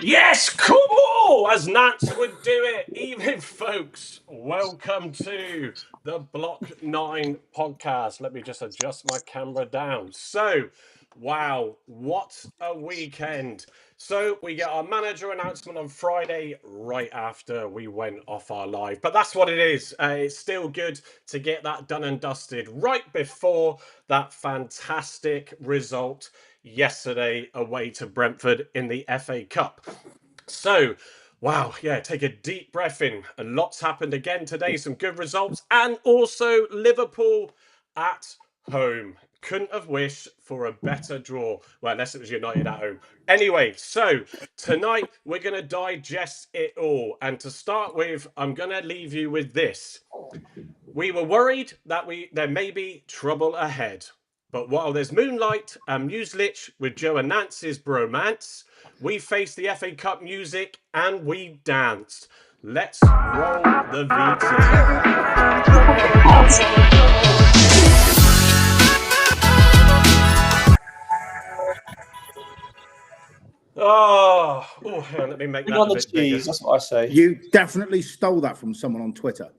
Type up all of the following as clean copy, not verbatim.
Yes, come on, as Nance would do it. Evening, folks. Welcome to the Block 9 podcast. Let me just adjust my camera down. So, wow, what a weekend. So, we get our manager announcement on Friday right after we went off our live. But that's what it is. It's still good to get that done and dusted right before that fantastic result yesterday away to Brentford in the FA Cup. So, wow, yeah, take a deep breath in. A lot's happened again today, some good results, and also Liverpool at home. Couldn't have wished for a better draw. Well, unless it was United at home. Anyway, so tonight we're going to digest it all. And to start with, I'm going to leave you with this. We were worried that there may be trouble ahead. But while there's moonlight and Muslic with Joe and Nance's bromance, we faced the FA Cup music and we danced. Let's roll the Oh, hang on, let me make that a bit bigger. That's what I say. You definitely stole that from someone on Twitter.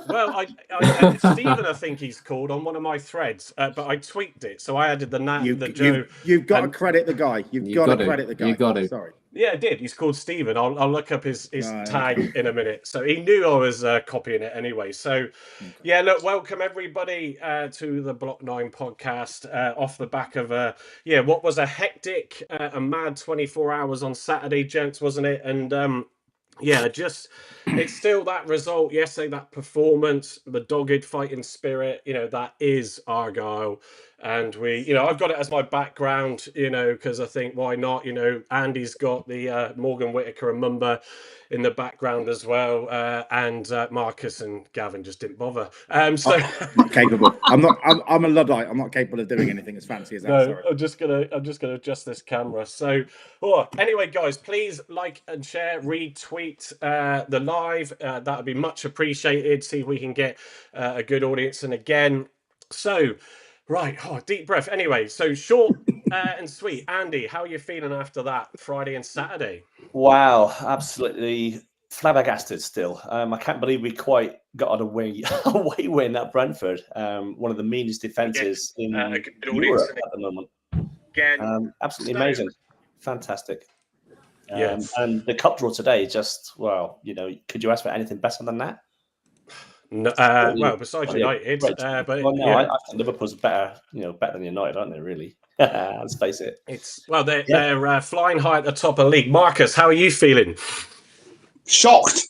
Well, Stephen, I think he's called on one of my threads, but I tweaked it, so I added the Joe. You've got to credit the guy. You've got to credit the guy. You got it. Sorry. Yeah, I did. He's called Stephen. I'll look up his tag in a minute. So he knew I was copying it anyway. So, yeah, look, welcome everybody to the Block 9 podcast off the back of what was a hectic, a mad 24 hours on Saturday, gents, wasn't it? And it's still that result yesterday, that performance, the dogged fighting spirit, that is Argyle. And I've got it as my background, because I think why not? Andy's got the Morgan Whittaker and Mumba in the background as well. And Marcus and Gavin just didn't bother. I'm not capable. I'm a Luddite. I'm not capable of doing anything as fancy as that. No, sorry. I'm just gonna adjust this camera. So, anyway, guys, please like and share, retweet the live. That would be much appreciated. See if we can get a good audience. And again, so. Right, deep breath. Anyway, so short and sweet. Andy, how are you feeling after that Friday and Saturday? Wow, absolutely flabbergasted still. I can't believe we quite got an away win at Brentford. One of the meanest defences in Europe at the moment. Again, absolutely amazing. Fantastic. Yes. And the cup draw today, just, could you ask for anything better than that? No, besides United, I think Liverpool's better, better than United, aren't they? Really, let's face it. They're flying high at the top of the league. Marcus, how are you feeling? Shocked,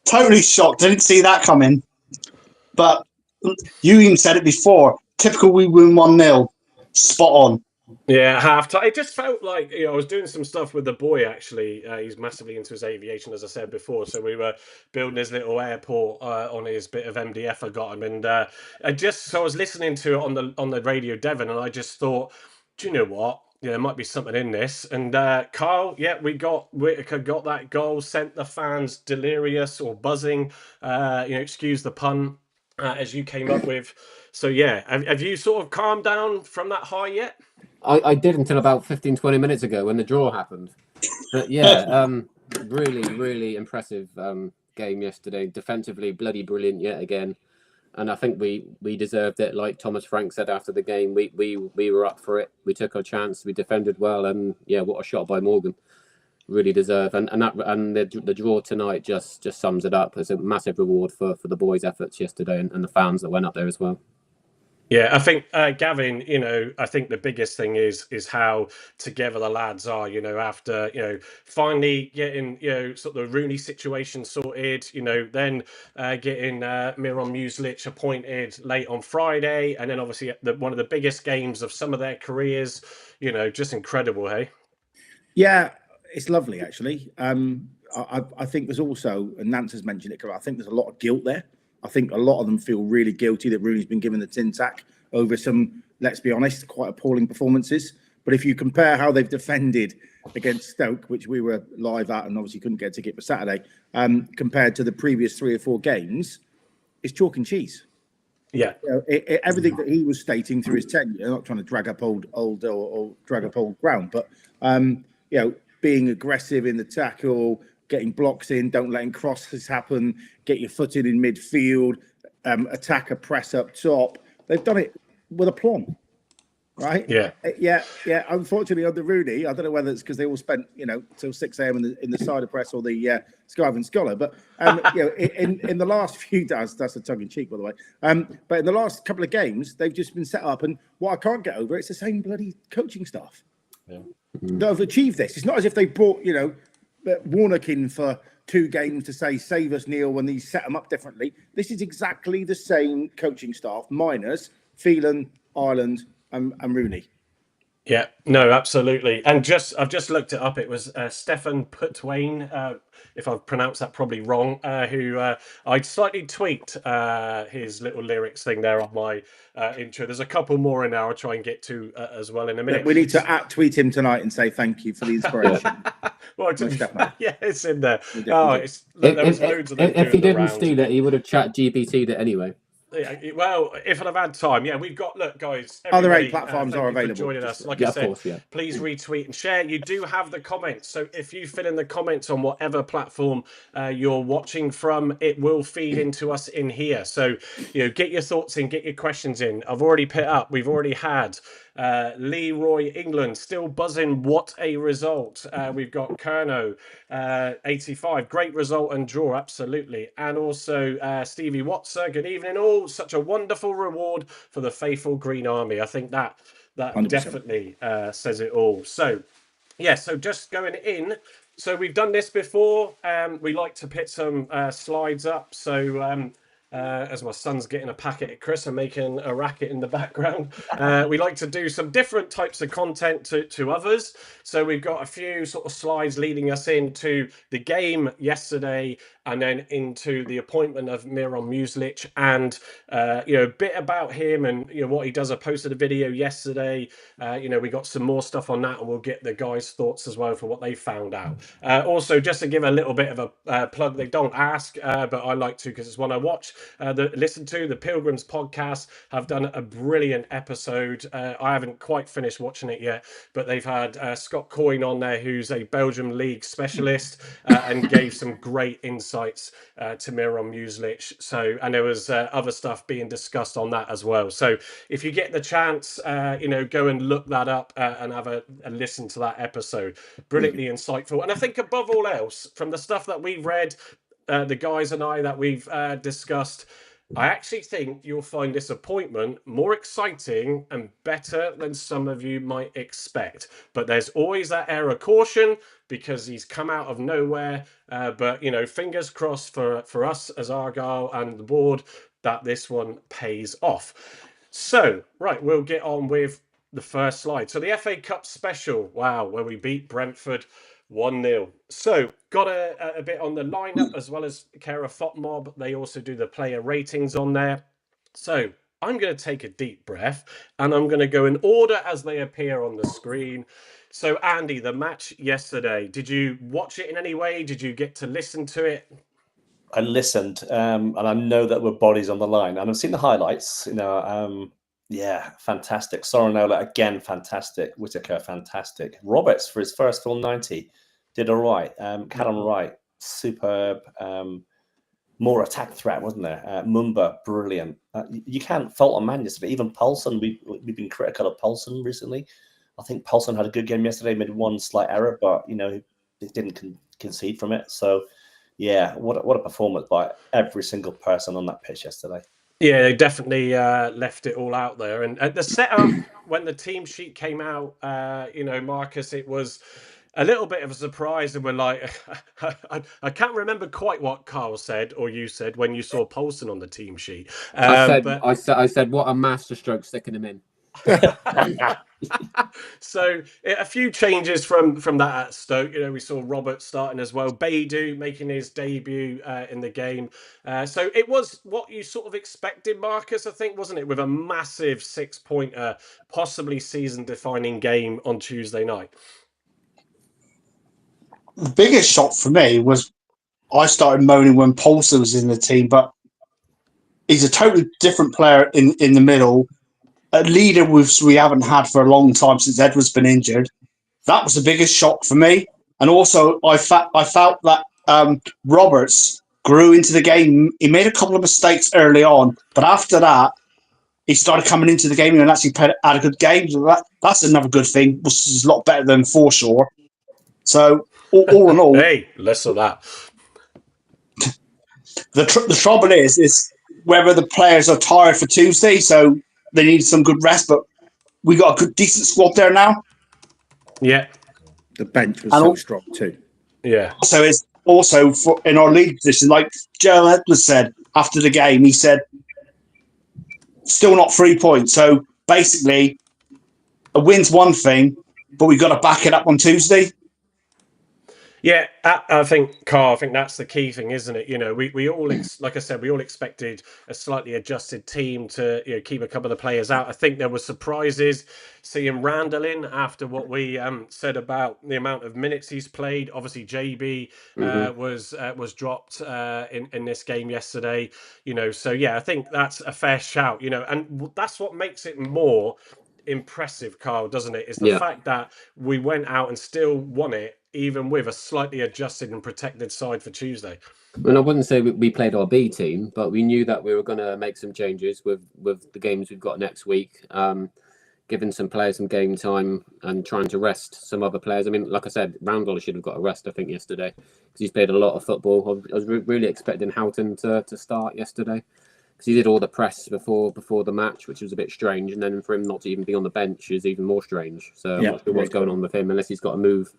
totally shocked. I didn't see that coming. But you even said it before. Typical, we win 1-0. Spot on. Yeah, half time. It just felt like I was doing some stuff with the boy. Actually, he's massively into his aviation, as I said before. So we were building his little airport on his bit of MDF I got him, and I was listening to it on the radio, Devon, and I just thought, do you know what? There might be something in this. And Carl, Whittaker got that goal, sent the fans delirious or buzzing. Excuse the pun, as you came up with. So yeah, have you sort of calmed down from that high yet? I did until about 15, 20 minutes ago when the draw happened. But yeah, really, really impressive game yesterday. Defensively, bloody brilliant yet again. And I think we deserved it. Like Thomas Frank said after the game, we were up for it. We took our chance. We defended well. And yeah, what a shot by Morgan. Really deserve. And the draw tonight just sums it up as a massive reward for the boys' efforts yesterday and the fans that went up there as well. Yeah, I think Gavin, I think the biggest thing is how together the lads are, after, finally getting, sort of the Rooney situation sorted, then getting Miron Muslic appointed late on Friday. And then obviously one of the biggest games of some of their careers, just incredible, hey? Yeah, it's lovely, actually. I think there's also, and Nance has mentioned it, I think there's a lot of guilt there. I think a lot of them feel really guilty that Rooney's been given the tin tack over some, let's be honest, quite appalling performances. But if you compare how they've defended against Stoke, which we were live at and obviously couldn't get a ticket for Saturday, compared to the previous 3 or 4 games, it's chalk and cheese. Yeah. Everything that he was stating through his tenure, not trying to drag up old or drag up old ground, but, being aggressive in the tackle, getting blocks in, don't letting crosses happen, get your foot in midfield, attack a press up top. They've done it with aplomb, right? Yeah. Unfortunately, under Rooney, I don't know whether it's because they all spent, till 6 a.m. in the cider press or the Skyvan Scholar, but in the last few days, that's a tongue in cheek, by the way. But in the last couple of games, they've just been set up, and what I can't get over, it's the same bloody coaching staff that have achieved this. It's not as if they brought, Warnock in for 2 games to say, save us, Neil, when they set them up differently. This is exactly the same coaching staff, minus Phelan, Ireland, and Rooney. Yeah, no, absolutely. And I've just looked it up. It was Stefan Putwain, if I've pronounced that probably wrong, who I'd slightly tweaked his little lyrics thing there on my intro. There's a couple more in there I'll try and get to as well in a minute. We need to tweet him tonight and say thank you for the inspiration. Well, yeah, it's in there. There was loads of them. If he didn't steal it, he would have chat GBT'd it anyway. Well, if I'd have had time, we've got. Look, guys, other 8 platforms are available. Joining us, like I said, please retweet and share. You do have the comments, so if you fill in the comments on whatever platform you're watching from, it will feed into us in here. So get your thoughts in, get your questions in. I've already put up. We've already had Leroy England still buzzing. What a result! We've got Kerno 85, great result and draw, absolutely. And also Stevie Watson, good evening all. Such a wonderful reward for the faithful Green Army. I think that 100%. Definitely says it all. So so just going in. So we've done this before. We like to put some slides up. So as my son's getting a packet at Chris and making a racket in the background. We like to do some different types of content to others. So we've got a few sort of slides leading us into the game yesterday and then into the appointment of Miron Muslic and, a bit about him and, what he does. I posted a video yesterday. We got some more stuff on that and we'll get the guys' thoughts as well for what they found out. Also, just to give a little bit of a plug, they don't ask, but I like to because it's one I watch. Listen to the Pilgrims podcast have done a brilliant episode. I haven't quite finished watching it yet, but they've had Scott Coyne on there, who's a Belgium league specialist, and gave some great insights to Miron Muslic. So, and there was other stuff being discussed on that as well. So, if you get the chance, go and look that up and have a listen to that episode. Brilliantly insightful, and I think above all else, from the stuff that we've read. The guys and I that we've discussed, I actually think you'll find this appointment more exciting and better than some of you might expect. But there's always that air of caution because he's come out of nowhere. But, fingers crossed for us as Argyle and the board that this one pays off. So, right, we'll get on with the first slide. So the FA Cup special, wow, where we beat Brentford 1-0. So got a bit on the lineup as well as Kara Fotmob. They also do the player ratings on there. So I'm going to take a deep breath and I'm going to go in order as they appear on the screen. So Andy, the match yesterday, did you watch it in any way? Did you get to listen to it? I listened, and I know that we're bodies on the line, and I've seen the highlights. Fantastic. Sorinola again, fantastic. Whittaker, fantastic. Roberts for his first full 90 did all right. Callum Wright, superb. More attack threat, wasn't there? Mumba, brilliant. You can't fault a man yesterday. Even Paulson, we've been critical of Paulson recently. I think Paulson had a good game yesterday, made one slight error, but he didn't concede from it. So, what a performance by every single person on that pitch yesterday. Yeah, they definitely left it all out there. And at the setup, when the team sheet came out, Marcus, it was a little bit of a surprise. And we're like, I can't remember quite what Carl said or you said when you saw Paulson on the team sheet. I said, what a masterstroke sticking him in. So a few changes from that at Stoke. We saw Robert starting as well, Beidou making his debut in the game. So it was what you sort of expected, Marcus, I think, wasn't it, with a massive 6-pointer, possibly season-defining game on Tuesday night? The biggest shock for me was I started moaning when Paulson was in the team, but he's a totally different player in the middle. A leader we haven't had for a long time since Edward's been injured. That was the biggest shock for me. And also, I felt that Roberts grew into the game. He made a couple of mistakes early on, but after that, he started coming into the game and actually had a good game. So that's another good thing, which is a lot better than Forshaw. So all in all, hey, less of that. The trouble is whether the players are tired for Tuesday, so they need some good rest. But we got a good, decent squad there now. Yeah, the bench was so strong too. Yeah. So it's also in our league position, like Joe Edwards said after the game. He said, "Still not 3 points." So basically, a win's one thing, but we've got to back it up on Tuesday. Yeah, I think, Carl, I think that's the key thing, isn't it? You know, we all, like I said, we all expected a slightly adjusted team to keep a couple of the players out. I think there were surprises seeing Randall in after what we said about the amount of minutes he's played. Obviously, JB was dropped in this game yesterday. You know, so yeah, I think that's a fair shout. You know, and that's what makes it more impressive, Carl, doesn't it? Is the fact that we went out and still won it, even with a slightly adjusted and protected side for Tuesday. Well, I wouldn't say we played our B team, but we knew that we were going to make some changes with the games we've got next week, giving some players some game time and trying to rest some other players. I mean, like I said, Randall should have got a rest, I think, yesterday, because he's played a lot of football. I was really expecting Houghton to start yesterday, because he did all the press before the match, which was a bit strange, and then for him not to even be on the bench is even more strange. So I'm not sure what's going on with him, unless he's got a move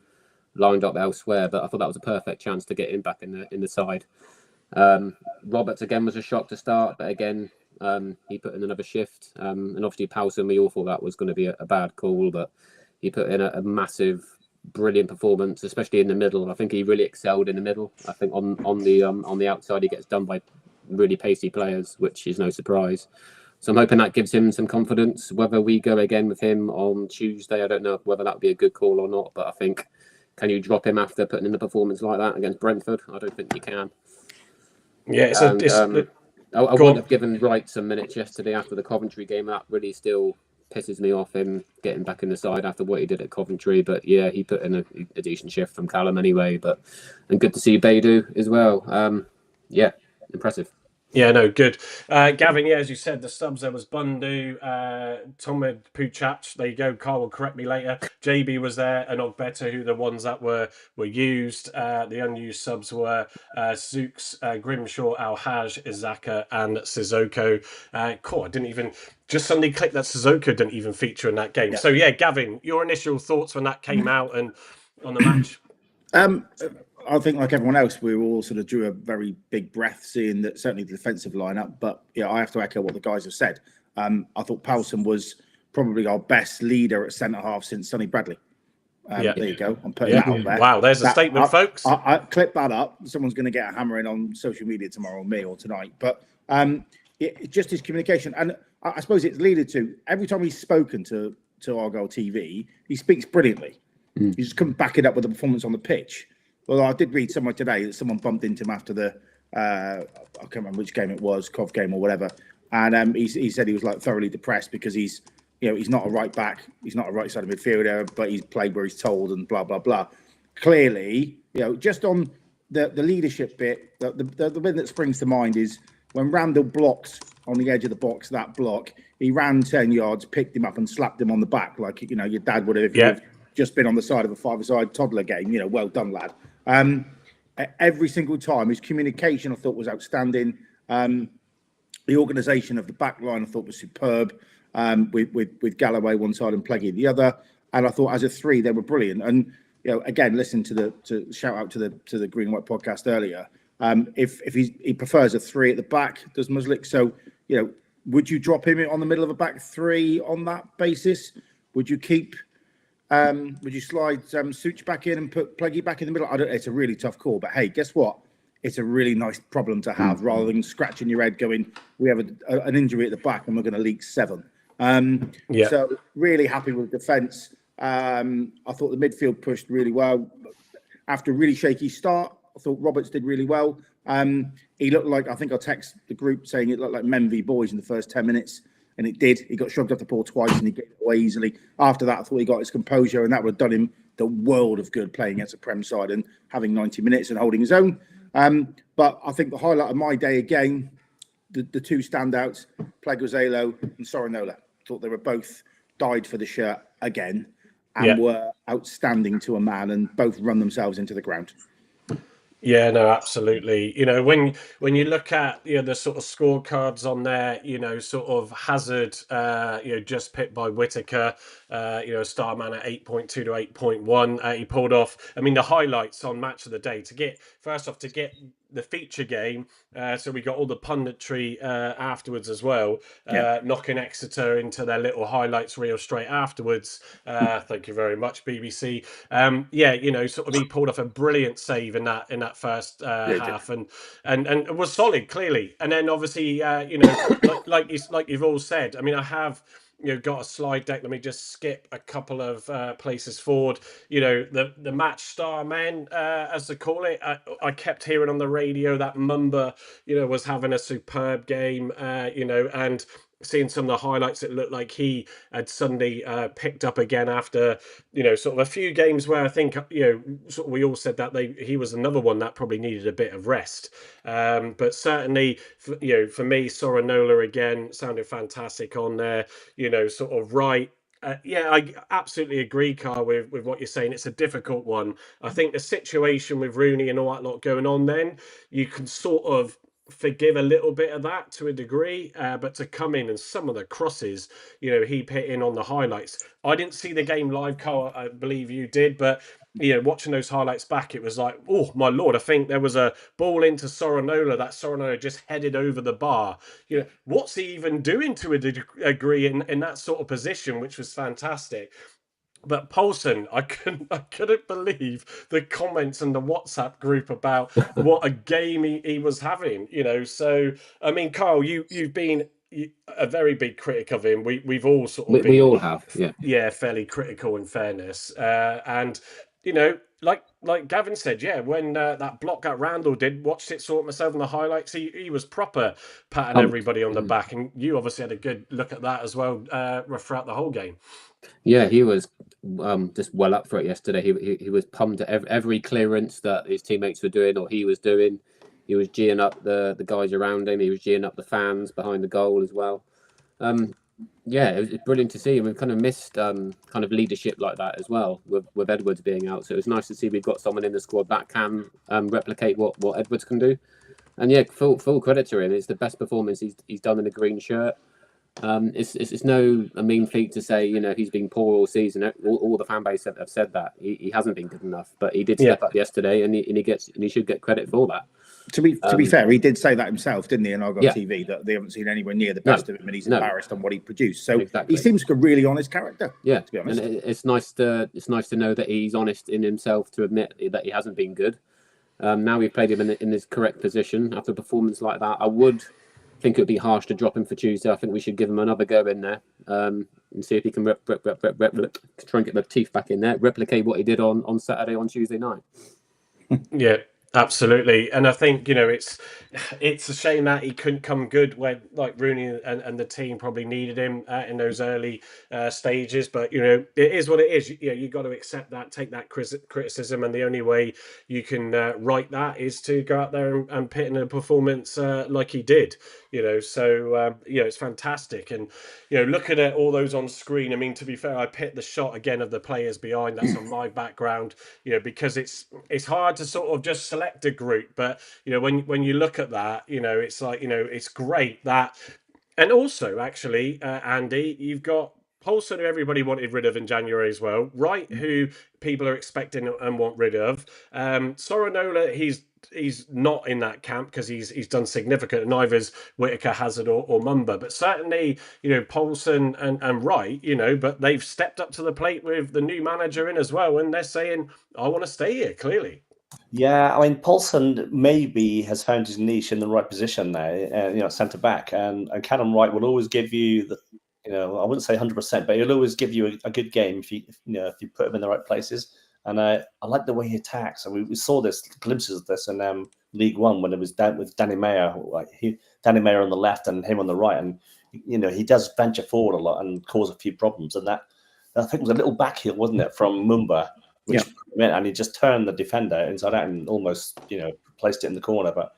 lined up elsewhere. But I thought that was a perfect chance to get him back in the side. Roberts again was a shock to start, but again he put in another shift. And obviously Powson, we all thought that was going to be a bad call, but he put in a massive, brilliant performance, especially in the middle. I think he really excelled in the middle. I think on the outside he gets done by really pacey players, which is no surprise. So I'm hoping that gives him some confidence. Whether we go again with him on Tuesday, I don't know whether that would be a good call or not, but I think, can you drop him after putting in a performance like that against Brentford? I don't think you can. Yeah, I wouldn't have given Wright some minutes yesterday after the Coventry game. That really still pisses me off, him getting back in the side after what he did at Coventry. But yeah, he put in a decent shift from Callum anyway. And good to see Beidou as well. Yeah, impressive. Yeah, no, good. Gavin, yeah, as you said, the subs, there was Bundu, Tomed Puchach, there you go, Carl will correct me later. JB was there, and Ogbetter, who the ones that were used. The unused subs were Zooks, Grimshaw, Al-Haj, Izaka, and Sissoko. Cool, I didn't even, just suddenly click that Sissoko didn't even feature in that game. Yeah. So yeah, Gavin, your initial thoughts when that came out and on the match? I think, like everyone else, we all sort of drew a very big breath seeing that, certainly the defensive lineup. But yeah, I have to echo what the guys have said. I thought Powson was probably our best leader at centre half since Sonny Bradley. There you go. I'm putting that out there. Wow, there's a statement, folks. I clip that up. Someone's going to get a hammer in on social media tomorrow, me or tonight. But just his communication, and I suppose it's leaded to every time he's spoken to Argyle TV, he speaks brilliantly. You just couldn't back it up with the performance on the pitch. Well, I did read somewhere today that someone bumped into him after the I can't remember which game it was, Cov game or whatever, and he said he was like thoroughly depressed because he's not a right back, he's not a right side midfielder, but he's played where he's told and blah blah blah. Clearly, just on the leadership bit, the bit that springs to mind is when Randall blocks on the edge of the box, that block, he ran 10 yards, picked him up and slapped him on the back like your dad would have if you've just been on the side of a five-a-side toddler game. Well done, lad. Every single time, his communication I thought was outstanding. The organisation of the back line I thought was superb, with Galloway one side and Pleggy the other. And I thought as a three they were brilliant. And again, listen to shout out to the Green and White podcast earlier. If he prefers a three at the back, does Muslic? So would you drop him on the middle of a back three on that basis? Would you keep? Would you slide Such back in and put Pleggy back in the middle? It's a really tough call, but hey, guess what? It's a really nice problem to have, rather than scratching your head going, we have an injury at the back and we're going to leak 7. So really happy with defence. I thought the midfield pushed really well. After a really shaky start, I thought Roberts did really well. He looked like, I think I'll text the group saying it looked like men v boys in the first 10 minutes. And it did. He got shrugged off the ball twice and he gave it away easily. After that, I thought he got his composure and that would have done him the world of good playing against a Prem side and having 90 minutes and holding his own. But I think the highlight of my day again, the two standouts, Pleguezuelo and Sorinola. Thought they were both died for the shirt again and were outstanding to a man and both run themselves into the ground. Yeah, no, absolutely. You know, when you look at the sort of scorecards on there, sort of Hazard, just picked by Whittaker, star man at 8.2 to 8.1. He pulled off. I mean, the highlights on Match of the Day to get the feature game. So we got all the punditry afterwards as well, knocking Exeter into their little highlights reel straight afterwards. Thank you very much, BBC. Sort of he pulled off a brilliant save in that first half and was solid clearly. And then obviously, like you've all said. I mean, I have. Got a slide deck. Let me just skip a couple of places forward. The match star men, as they call it. I kept hearing on the radio that Mumba, was having a superb game, and seeing some of the highlights, it looked like he had suddenly picked up again after, sort of a few games where I think, sort of we all said that he was another one that probably needed a bit of rest. But certainly, for me, Sorinola again sounded fantastic on there, sort of right. I absolutely agree, Carl, with what you're saying. It's a difficult one. I think the situation with Rooney and all that lot going on, then you can sort of forgive a little bit of that to a degree, but to come in and some of the crosses, he put in on the highlights. I didn't see the game live, Carl. I believe you did, but watching those highlights back, it was like, oh my lord! I think there was a ball into Sorinola that Sorinola just headed over the bar. What's he even doing to a degree in that sort of position, which was fantastic. But Paulson, I couldn't believe the comments in the WhatsApp group about what a game he was having. So I mean, Carl, you've been a very big critic of him. We've all sort of been, we all have, fairly critical in fairness. And like Gavin said, when that block that Randall did, watched it sort myself in the highlights. He was proper patting everybody on the back, and you obviously had a good look at that as well throughout the whole game. Yeah, he was just well up for it yesterday. He was pumped at every clearance that his teammates were doing or he was doing. He was geeing up the guys around him. He was geeing up the fans behind the goal as well. It was brilliant to see. And we've kind of missed kind of leadership like that as well with Edwards being out. So it was nice to see we've got someone in the squad that can replicate what Edwards can do. And full credit to him. It's the best performance he's done in a green shirt. It's no mean feat to say he's been poor all season. All the fan base have said that he hasn't been good enough, but he did step up yesterday, and he should get credit for that. To be fair, he did say that himself, didn't he? In Argyle TV, that they haven't seen anywhere near the best of him, and he's embarrassed on what he produced. So he seems like a really honest character. Yeah, to be honest, and it's nice to know that he's honest in himself to admit that he hasn't been good. Now we've played him in his correct position after a performance like that. I would think it would be harsh to drop him for Tuesday. I think we should give him another go in there and see if he can try and get the teeth back in there, replicate what he did on Saturday, on Tuesday night. Yeah, absolutely. And I think it's a shame that he couldn't come good when Rooney and the team probably needed him in those early stages. But it is what it is. You got to accept that, take that criticism, and the only way you can right that is to go out there and put in a performance like he did. It's fantastic. And looking at all those on screen, I mean, to be fair, I picked the shot again of the players behind. That's on my background. Because it's hard to sort of just select a group, but when you look at that, it's like it's great that. And also, actually, Andy, you've got Paulson, who everybody wanted rid of in January as well, Wright, who people are expecting and want rid of. Sorinola, he's not in that camp because he's done significant, and neither is Whittaker, Hazard or Mumba. But certainly, Paulson and Wright, but they've stepped up to the plate with the new manager in as well, and they're saying, I want to stay here, clearly. Yeah, I mean, Paulson maybe has found his niche in the right position there, centre back, and Callum Wright will always give you the, I wouldn't say 100%, but he'll always give you a good game if you put him in the right places. And I like the way he attacks. And we saw glimpses of this in League One when it was down with Danny Mayer, Danny Mayer on the left and him on the right, and he does venture forward a lot and cause a few problems. And that, I think, was a little back heel, wasn't it, from Mumba? which and he just turned the defender inside out and almost, placed it in the corner. But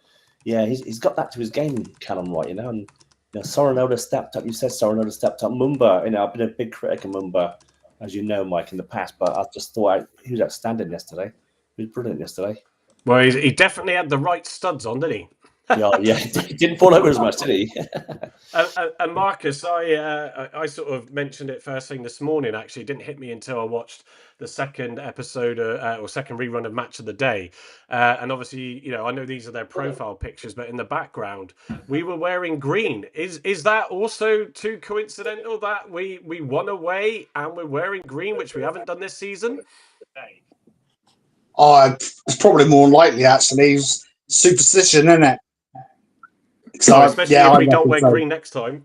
yeah, he's got that to his game, Callum White, and Sorinola stepped up. You said Sorinola stepped up. Mumba, I've been a big critic of Mumba, as you know, Mike, in the past, but I just thought he was outstanding yesterday. He was brilliant yesterday. Well, he definitely had the right studs on, didn't he? Yeah, he didn't fall over as much, did he? And Marcus, I sort of mentioned it first thing this morning. Actually, it didn't hit me until I watched the second episode or second rerun of Match of the Day. And obviously, I know these are their profile pictures, but in the background, we were wearing green. Is that also too coincidental that we won away and we're wearing green, which we haven't done this season? Oh, it's probably more likely, actually. It's superstition, isn't it? So, especially if we don't wear green next time.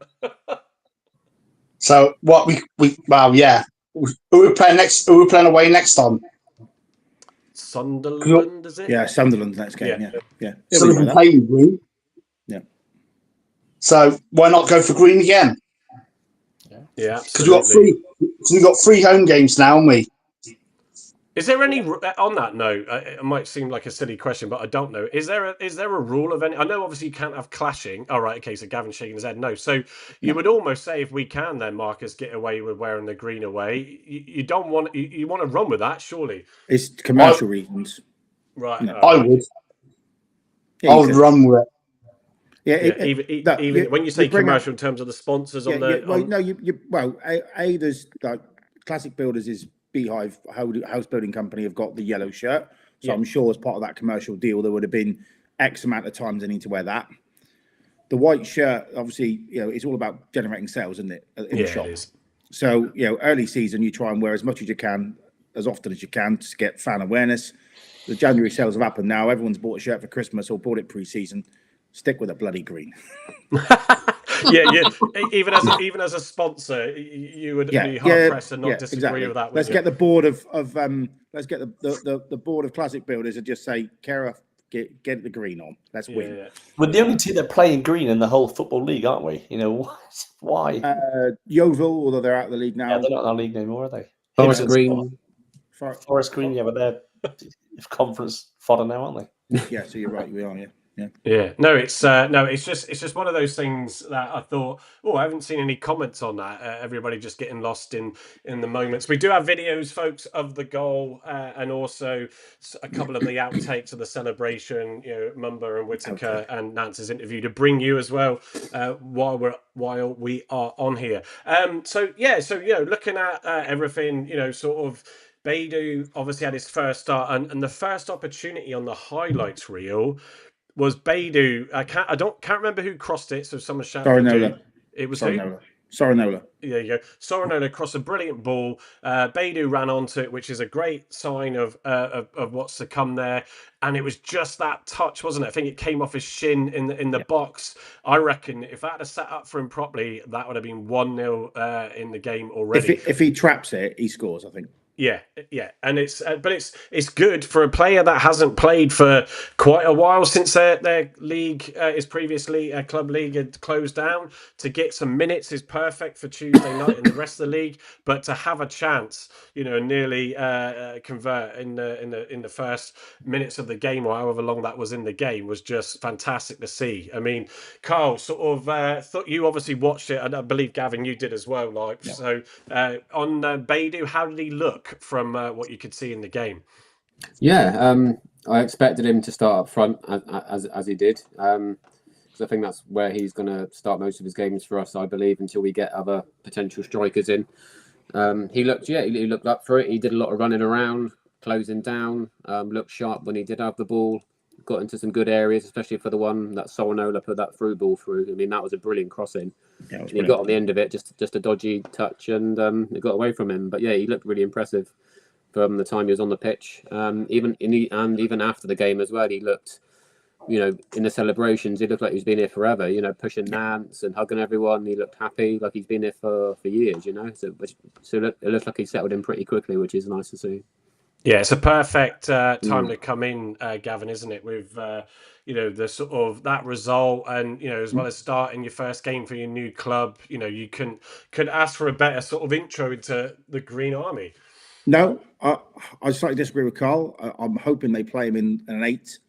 So what we Who we playing next? Who we playing away next time? Sunderland, is it? Yeah, Sunderland's next game. Yeah. Sunderland playing green. Yeah. So why not go for green again? Yeah, because we've got three home games now, haven't we? Is there any on that note? It might seem like a silly question, but I don't know. Is there a rule of any? I know obviously you can't have clashing. All right, okay. So Gavin's shaking his head. No. So you would almost say if we can, then Marcus get away with wearing the green away. You don't want you want to run with that, surely. It's commercial reasons, right? No. I would. Yeah, I would run with it. Yeah, even when you say commercial in terms of the sponsors on the. There's like Classic Builders is Beehive house building company have got the yellow shirt, so I'm sure as part of that commercial deal there would have been X amount of times they need to wear that. The white shirt, obviously, it's all about generating sales, isn't it? In the shop. It is. So early season you try and wear as much as you can, as often as you can, to get fan awareness. The January sales have happened now. Everyone's bought a shirt for Christmas or bought it pre-season. Stick with a bloody green. yeah. Even as a sponsor, you would be hard pressed to not disagree with that. Let's get the board of the board of Classic Builders and just say, Kara, get the green on. Let's win. Yeah. We're the only team that play in green in the whole football league, aren't we? Why? Yeovil, although they're out of the league now. Yeah, they're not in our league anymore, are they? Forest Green. Forest Green, yeah, but they're conference fodder now, aren't they? Yeah, so you're right, we are, No, it's just one of those things that I thought, I haven't seen any comments on that. Everybody just getting lost in the moments. We do have videos, folks, of the goal and also a couple of the outtakes of the celebration. Mumba and Whittaker and Nance's interview to bring you as well while we are on here. Looking at everything, sort of. Beidou obviously had his first start, and the first opportunity on the highlights reel was Beidou. I can't remember who crossed it. So someone shouted. Sorinola. It was Sorinola. Sorinola. There you go. Sorinola crossed a brilliant ball. Beidou ran onto it, which is a great sign of what's to come there. And it was just that touch, wasn't it? I think it came off his shin in the box. I reckon if that had sat up for him properly, that would have been 1-0 in the game already. If he traps it, he scores, I think. Yeah, and it's good for a player that hasn't played for quite a while since their league, his previously club league had closed down. To get some minutes is perfect for Tuesday night and the rest of the league. But to have a chance, nearly convert in the first minutes of the game or however long that was in the game was just fantastic to see. I mean, Carl, sort of thought you obviously watched it, and I believe Gavin you did as well. So on Beidou, how did he look from what you could see in the game? I expected him to start up front as he did, because I think that's where he's going to start most of his games for us, I believe, until we get other potential strikers in. He looked up for it. He did a lot of running around, closing down, looked sharp when he did have the ball, got into some good areas, especially for the one that Sorinola put that through ball through. I mean, that was a brilliant crossing. Yeah, he got on the end of it, just a dodgy touch, and it got away from him. But yeah, he looked really impressive from the time he was on the pitch. Even after the game as well, he looked, in the celebrations, he looked like he's been here forever. Pushing Nance and hugging everyone. He looked happy, like he's been here for years. So it looks like he settled in pretty quickly, which is nice to see. Yeah, it's a perfect time to come in, Gavin, isn't it? With the sort of that result, and as well as starting your first game for your new club, you could ask for a better sort of intro into the Green Army. No, I slightly disagree with Carl. I'm hoping they play him in an 8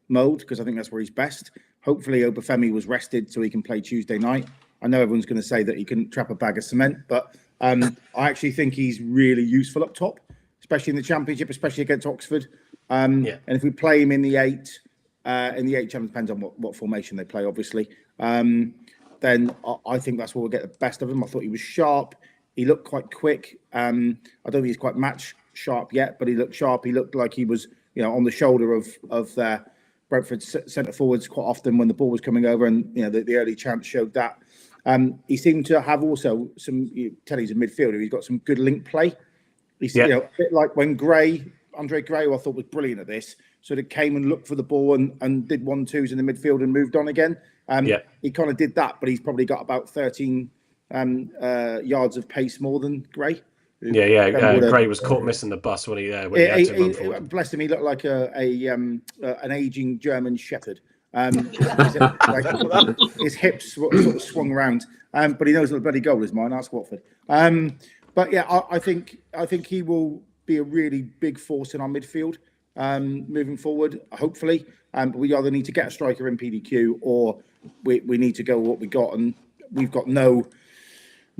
mode because I think that's where he's best. Hopefully, Obafemi was rested so he can play Tuesday night. I know everyone's going to say that he couldn't trap a bag of cement, but I actually think he's really useful up top, especially in the Championship, especially against Oxford. And if we play him in the 8, depends on what formation they play, obviously. Then I think that's where we'll get the best of him. I thought he was sharp. He looked quite quick. I don't think he's quite match sharp yet, but he looked sharp. He looked like he was, on the shoulder of their Brentford centre forwards quite often when the ball was coming over, and the early chance showed that. He seemed to have also some. You tell he's a midfielder. He's got some good link play. He's a bit like when Andre Gray, who I thought was brilliant at this, sort of came and looked for the ball and did 1-2s in the midfield and moved on again. He kind of did that, but he's probably got about 13 yards of pace more than Gray. Gray was caught missing the bus when he had to run forward. Bless him, he looked like an aging German shepherd. His hips sort of swung around, but he knows that the bloody goal is mine. Ask Watford. But yeah, I think he will be a really big force in our midfield moving forward. Hopefully, but we either need to get a striker in PDQ or we need to go with what we got, and we've got no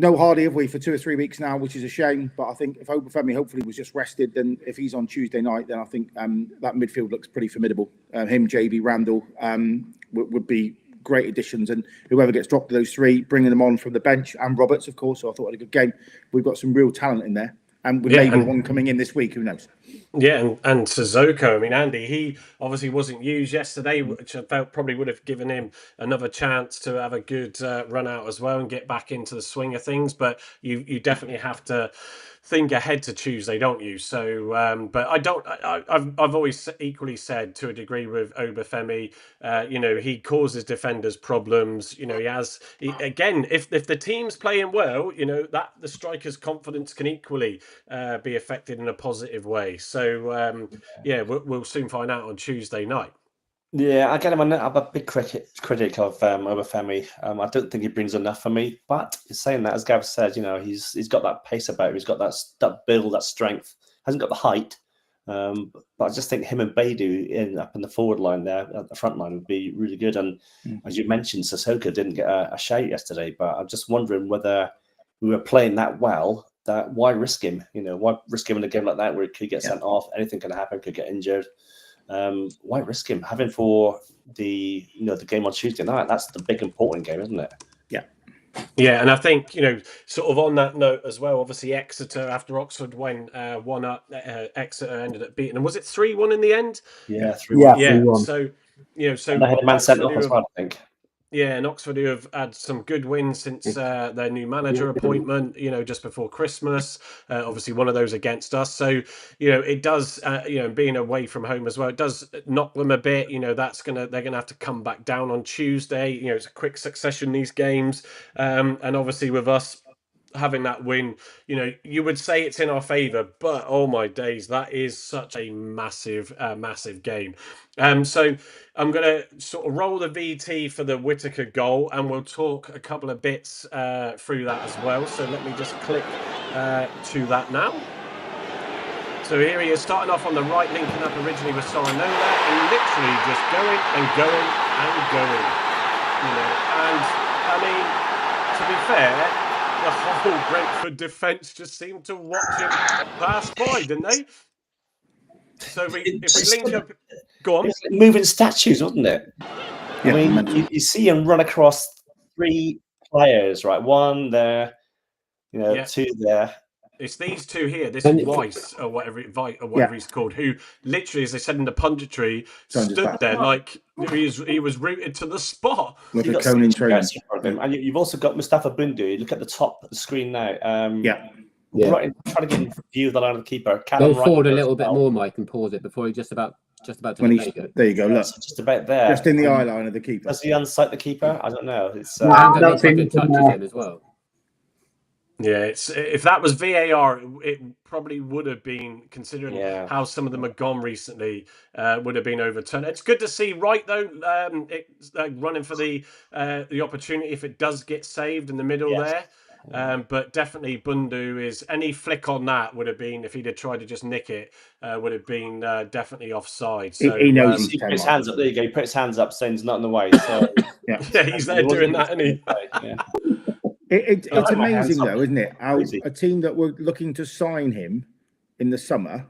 Hardy, have we, for 2 or 3 weeks now, which is a shame. But I think if Obafemi hopefully was just rested, then if he's on Tuesday night, then I think that midfield looks pretty formidable. Him, JB, Randall would be great additions, and whoever gets dropped to those 3, bringing them on from the bench, and Roberts, of course. So I thought it had a good game. We've got some real talent in there, and with maybe one coming in this week, who knows? Yeah, and Sissoko, I mean, Andy, he obviously wasn't used yesterday, which I felt probably would have given him another chance to have a good run out as well and get back into the swing of things. But you definitely have to think ahead to Tuesday, don't you? So, but I've always equally said to a degree with Obafemi, he causes defenders problems. Again, if the team's playing well, that the striker's confidence can equally be affected in a positive way. So, we'll soon find out on Tuesday night. Yeah, again, I'm a big critic of Obafemi. I don't think he brings enough for me. But saying that, as Gav said, he's got that pace about him. He's got that build, that strength. Hasn't got the height. But I just think him and Beidou up in the forward line there, at the front line, would be really good. And as you mentioned, Sissoko didn't get a shout yesterday. But I'm just wondering whether we were playing that well. That why risk him? Why risk him in a game like that where he could get sent off? Anything can happen. Could get injured. Why risk him? Having for the game on Tuesday night, that's the big important game, isn't it? Yeah, and I think sort of on that note as well. Obviously, Exeter after Oxford went 1-up. Exeter ended up beating them. Was it 3-1 in the end? Yeah, 3-1. Yeah. 3-1. So and they had a man sent off as well, I think. Yeah, and Oxford, who have had some good wins since their new manager appointment, just before Christmas. Obviously, one of those against us. So, it does, being away from home as well, it does knock them a bit. They're gonna have to come back down on Tuesday. It's a quick succession, these games, and obviously with us having that win, you would say it's in our favour, but oh my days, that is such a massive game. So I'm going to sort of roll the VT for the Whittaker goal, and we'll talk a couple of bits through that as well. So let me just click to that now. So here he is, starting off on the right, linking up originally with Soranola, and literally just going and going and going. And I mean, to be fair, the whole Brentford defence just seemed to watch him pass by, didn't they? So if we link up, go on. It was like moving statues, wasn't it? Yeah, I mean, you see him run across 3 players, right? 1 there, 2 there. It's these 2 here. This is Weiss or whatever he's called, who literally, as they said in the punditry, stood there like he was rooted to the spot. With a cone in training. And you've also got Mustafa Bundu. Look at the top of the screen now. Right, trying to get in view of the line of the keeper. Go forward a little bit more, Mike, and pause it before he just about to make it. There you go. Look, just about there, just in the eye line of the keeper. Does he unsight the keeper? I don't know. It's touches him as well. Yeah, if that was VAR, it probably would have been, considering how some of them have gone recently, would have been overturned. It's good to see Wright, though, running for the opportunity if it does get saved in the middle there. But definitely Bundu is any flick on that would have been, if he'd have tried to just nick it, would have been definitely offside. So he knows he put his hands up. There you go. He put his hands up, saying he's not in the way. So yeah, he's there doing that, isn't he? Yeah. It's amazing though, isn't it? How Crazy. a team that were looking to sign him in the summer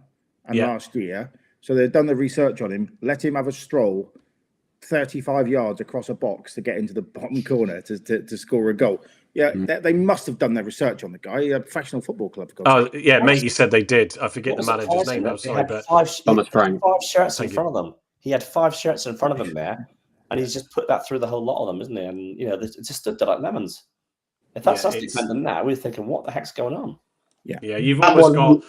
and last year, so they've done the research on him, let him have a stroll 35 yards across a box to get into the bottom corner to score a goal. Yeah, they must have done their research on the guy. A professional football club. Oh, yeah, mate, you said they did. I forget the manager's name now, sorry. But Thomas Frank. 5 shirts in front of them. He had 5 shirts in front of him there, and he's just put that through the whole lot of them, isn't he? And, you know, they just stood there like lemons. If that's us defending now, we're thinking, what the heck's going on? Yeah, you've almost got...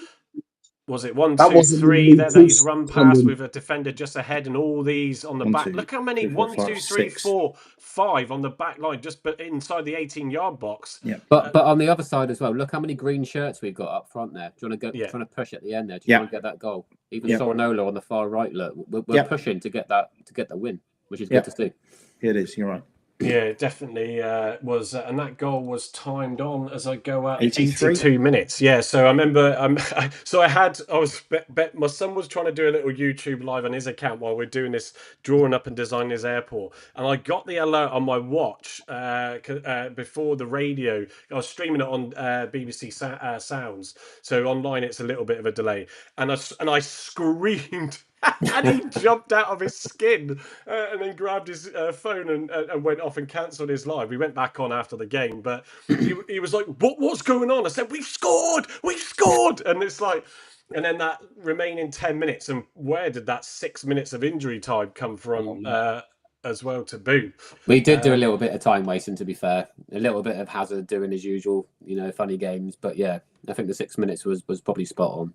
Was it 1, 2, 3 there that he's run past with a defender just ahead and all these on the back? Look how many 1, 2, 3, 4, 5 on the back line, just but inside the 18-yard box. Yeah, but on the other side as well, look how many green shirts we've got up front there. Do you want to go? Trying to push at the end there? Do you want to get that goal? Even Sornola on the far right. Look, we're pushing to get the win, which is good to see. It is. You're right. Yeah, it definitely was, and that goal was timed on as I go out 82 minutes. Yeah, so I remember, my son was trying to do a little YouTube live on his account while we're doing this, drawing up and designing his airport, and I got the alert on my watch before the radio. I was streaming it on BBC Sounds, so online it's a little bit of a delay, and I screamed. And he jumped out of his skin and then grabbed his phone and went off and cancelled his live. We went back on after the game, but he was like, what's going on? I said, we've scored! And it's like, and then that remaining 10 minutes, and where did that 6 minutes of injury time come from as well to boot? We did do a little bit of time wasting, to be fair. A little bit of Hazard doing his usual, funny games. But yeah, I think the 6 minutes was probably spot on.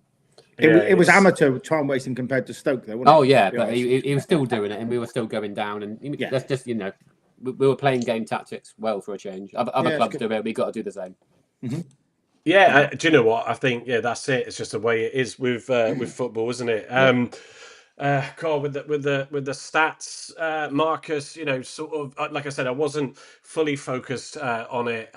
It was amateur time wasting compared to Stoke, though. Wasn't it? But he was still doing it, and we were still going down. And that's just we were playing game tactics well for a change. Other clubs do it. We got to do the same. Mm-hmm. Yeah, do you know what? I think that's it. It's just the way it is with football, isn't it? God, with the stats, Marcus, sort of like I said, I wasn't fully focused on it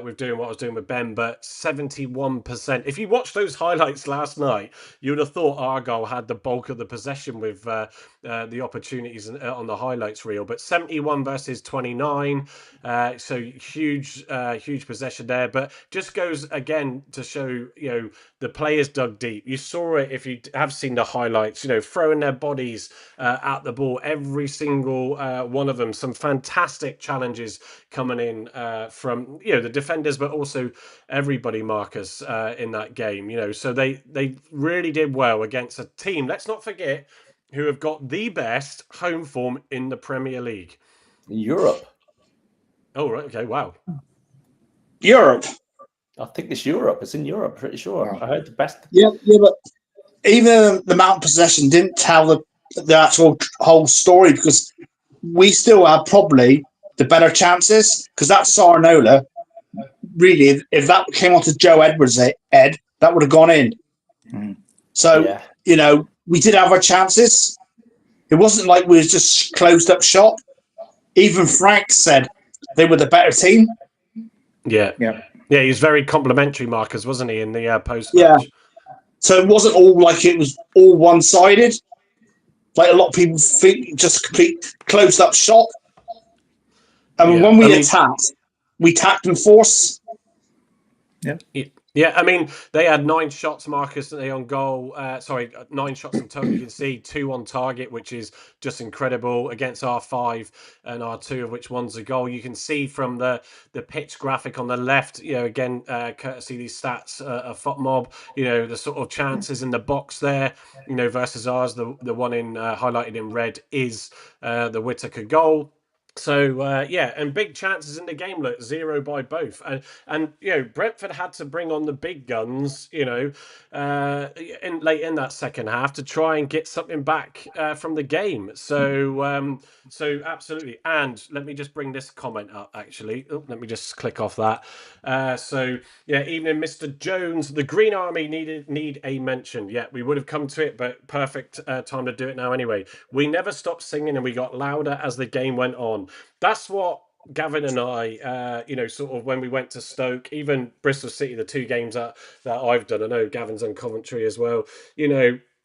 with doing what I was doing with Ben, but 71%. If you watched those highlights last night, you would have thought Argyle had the bulk of the possession with the opportunities on the highlights reel, but 71 versus 29, so huge possession there. But just goes again to show the players dug deep. You saw it if you have seen the highlights, throwing their bodies at the ball, every single one of them. Some fantastic challenges coming in from the defenders, but also everybody, Marcus, in that game. So they really did well against a team, let's not forget, who have got the best home form in the Premier League. In Europe. Oh, right. Okay. Wow. Europe. I think it's Europe. It's in Europe, pretty sure. Wow. I heard the best. Yeah, but even the amount of possession didn't tell the actual whole story, because we still have probably the better chances, because that Sarnola, really, if that came onto Joe Edwards' head, that would have gone in. Mm. So, we did have our chances. It wasn't like we was just closed up shop. Even Frank said they were the better team. Yeah, he was very complimentary, Marcus, wasn't he, in the post-match? Yeah. So it wasn't all like it was all one-sided. Like a lot of people think, just complete closed-up shop. I mean, when we attacked in force. Yeah. Yeah, I mean, they had 9 shots, Marcus, on goal. 9 shots in total. You can see 2 on target, which is just incredible, against our 5 and our 2, of which one's a goal. You can see from the pitch graphic on the left, again, courtesy these stats of FotMob, the sort of chances in the box there, versus ours. The one in highlighted in red is the Whittaker goal. So and big chances in the game. Look, 0 by both, and Brentford had to bring on the big guns, late in that second half to try and get something back from the game. So absolutely. And let me just bring this comment up. Actually, let me just click off that. Evening, Mr. Jones. The Green Army need a mention. Yeah, we would have come to it, but perfect time to do it now anyway. We never stopped singing, and we got louder as the game went on. That's what Gavin and I, sort of when we went to Stoke, even Bristol City, the 2 games that I've done, I know Gavin's done Coventry as well,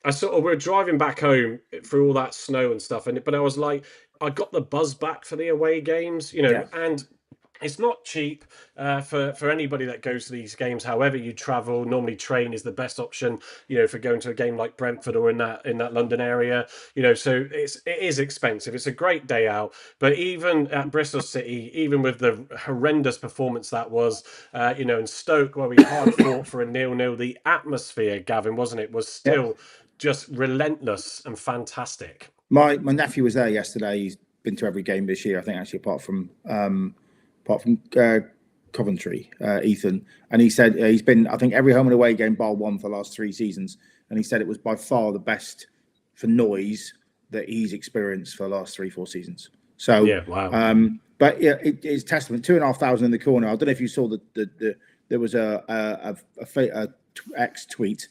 I sort of, we're driving back home through all that snow and stuff, but I was like, I got the buzz back for the away games, and it's not cheap for anybody that goes to these games. However you travel, normally train is the best option, for going to a game like Brentford or in that London area. So it is expensive. It's a great day out, but even at Bristol City, even with the horrendous performance that was, in Stoke where we hard fought for a 0-0, the atmosphere, Gavin, wasn't it, was still just relentless and fantastic. My nephew was there yesterday. He's been to every game this year, I think, actually, apart from Coventry, Ethan, and he said he's been, I think, every home and away game bar one for the last 3 seasons, and he said it was by far the best for noise that he's experienced for the last 3-4 seasons. So yeah, wow. But yeah, it's testament. 2,500 in the corner. I don't know if you saw there was a X tweet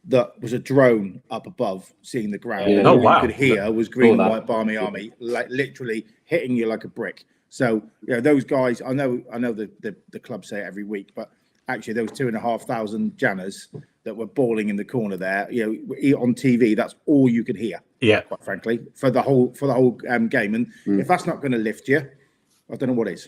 that was a drone up above seeing the ground. Yeah. And Oh, all wow. you could hear was green and white Barmy Army, like literally hitting you like a brick. So those guys, I know the club say it every week, but actually those 2,500 Janners that were bawling in the corner there, on TV, that's all you could hear. Yeah, quite frankly, for the whole game. And if that's not going to lift you, I don't know what is.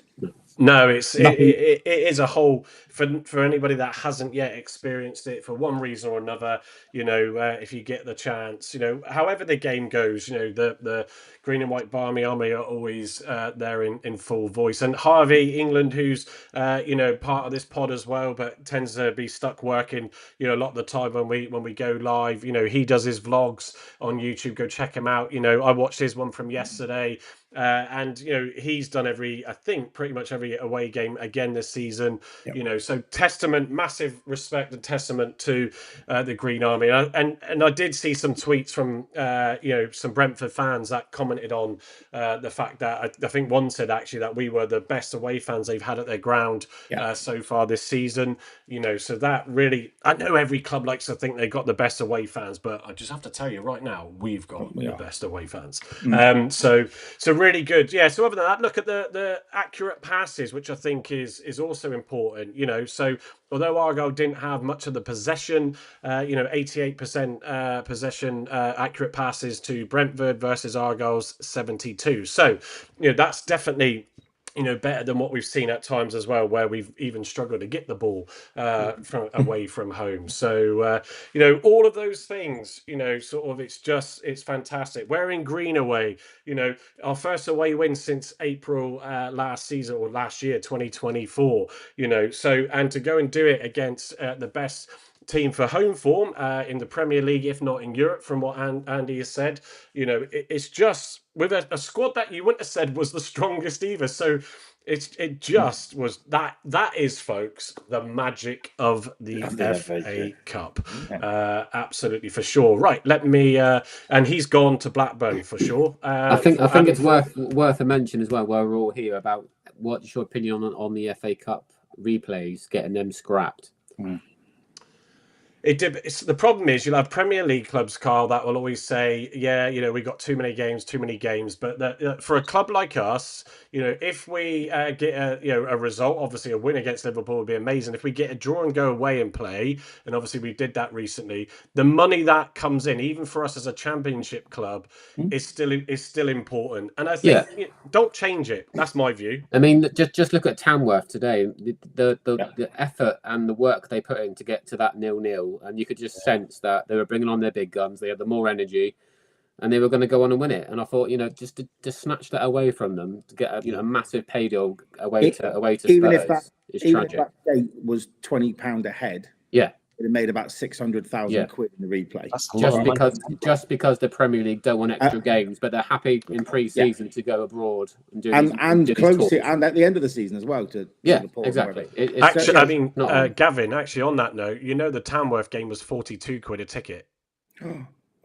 No, it is a whole for anybody that hasn't yet experienced it for one reason or another. If you get the chance, however the game goes, the green and white Barmy Army are always there in full voice. And Harvey England, who's part of this pod as well, but tends to be stuck working a lot of the time when we go live. He does his vlogs on YouTube. Go check him out. I watched his one from yesterday. And he's done pretty much every away game again this season. Yep. So massive respect and testament to the Green Army. And I did see some tweets from some Brentford fans that commented on the fact that I think one said actually that we were the best away fans they've had at their ground so far this season. So that really, I know every club likes to think they've got the best away fans, but I just have to tell you right now, we've got the best away fans. So really good. Yeah. So other than that, look at the accurate passes, which I think is also important. So although Argyle didn't have much of the possession, 88% possession accurate passes to Brentford versus Argyle's 72. So that's definitely better than what we've seen at times as well, where we've even struggled to get the ball from away from home. So all of those things, sort of, it's fantastic. Wearing green away, our first away win since April last season or last year, 2024. So and to go and do it against the best team for home form in the Premier League, if not in Europe, from what Andy has said. It's just with a squad that you wouldn't have said was the strongest either. So it just was that is, folks, the magic of the FA Cup. Absolutely, for sure. Right, let me and he's gone to Blackburn for sure. I think it's worth a mention as well, while we're all here, about what's your opinion on the FA Cup replays, getting them scrapped. The problem is you'll have Premier League clubs, Carl, that will always say, we got too many games. But for a club like us, if we get a result, obviously a win against Liverpool would be amazing. If we get a draw and go away and play, and obviously we did that recently, the money that comes in, even for us as a Championship club, is still important. And I think don't change it. That's my view. I mean, just look at Tamworth today. The effort and the work they put in to get to that 0-0. And you could just sense that they were bringing on their big guns. They had the more energy, and they were going to go on and win it. And I thought, just to snatch that away from them, to get a massive pay deal away to even Spurs, if tragic. If that date was £20 ahead, it made about 600,000 quid in the replay. Just because the Premier League don't want extra games, but they're happy in pre-season to go abroad and do and close it, and at the end of the season as well to exactly. Gavin, actually on that note, the Tamworth game was 42 quid a ticket.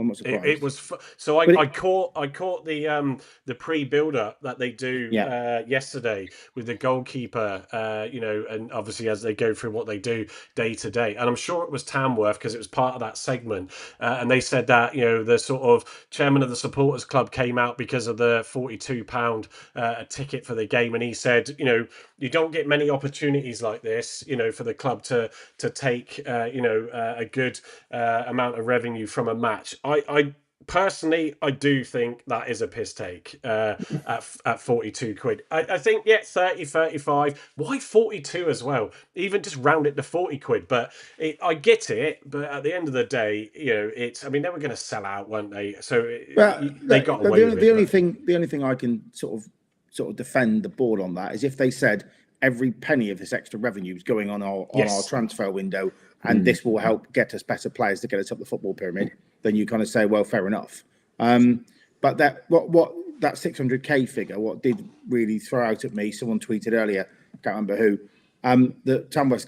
I'm not surprised. It was so I caught the pre-build up that they do yesterday with the goalkeeper, and obviously as they go through what they do day to day, and I'm sure it was Tamworth because it was part of that segment, and they said that the sort of chairman of the supporters club came out because of the £42 a ticket for the game, and he said you don't get many opportunities like this for the club to take a good amount of revenue from a match. I personally, I do think that is a piss take at 42 quid. I think, 30, 35. Why 42 as well? Even just round it to 40 quid. But I get it. But at the end of the day, it's, I mean, they were going to sell out, weren't they? So they got away with it. The only thing I can sort of defend the board on that is if they said every penny of this extra revenue is going on our transfer window, and this will help get us better players to get us up the football pyramid, then you kind of say, well, fair enough. But that that 600k figure, what did really throw out at me, someone tweeted earlier, can't remember who, the Tamworth's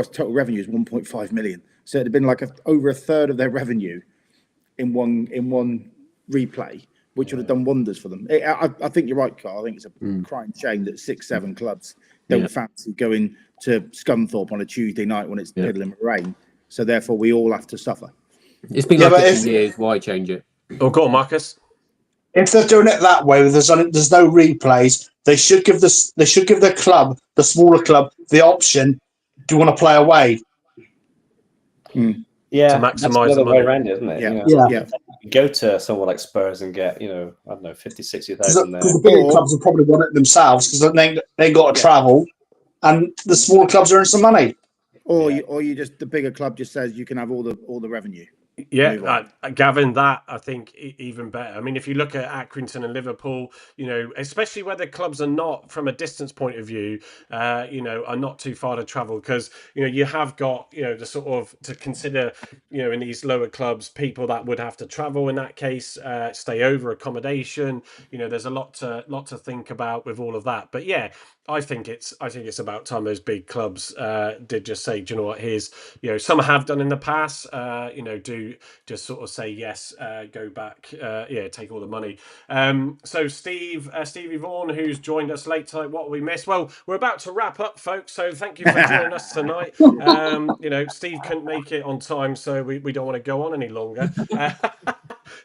total revenue is 1.5 million. So it had been like over a third of their revenue in one replay, which would have done wonders for them. I think you're right, Carl. I think it's a crying shame that 6-7 clubs don't fancy going to Scunthorpe on a Tuesday night when it's piddling rain. So therefore, we all have to suffer. It's been like it for years. Why change it? Oh, go on, Marcus. If they're doing it that way, there's no replays. They should give the club, the smaller club, the option. Do you want to play away? Yeah, to maximise that's the way money, around, isn't it? Yeah. Go to someone like Spurs and get, I don't know, 50, 60,000 there. Because the bigger clubs will probably want it themselves because they got to travel, and the smaller clubs earn some money. Or you just, the bigger club just says you can have all the revenue. Yeah, Gavin, that I think even better. I mean, if you look at Accrington and Liverpool, especially where the clubs are not, from a distance point of view, are not too far to travel, because you have got the sort of to consider, in these lower clubs, people that would have to travel in that case, stay over, accommodation. There's a lot to think about with all of that. But yeah, I think it's about time those big clubs did just say, do you know what? Here's some have done in the past. Do just sort of say yes, go back, take all the money. So Stevie Vaughan, who's joined us late tonight, what we missed? Well, we're about to wrap up, folks. So thank you for joining us tonight. Steve couldn't make it on time, so we don't want to go on any longer.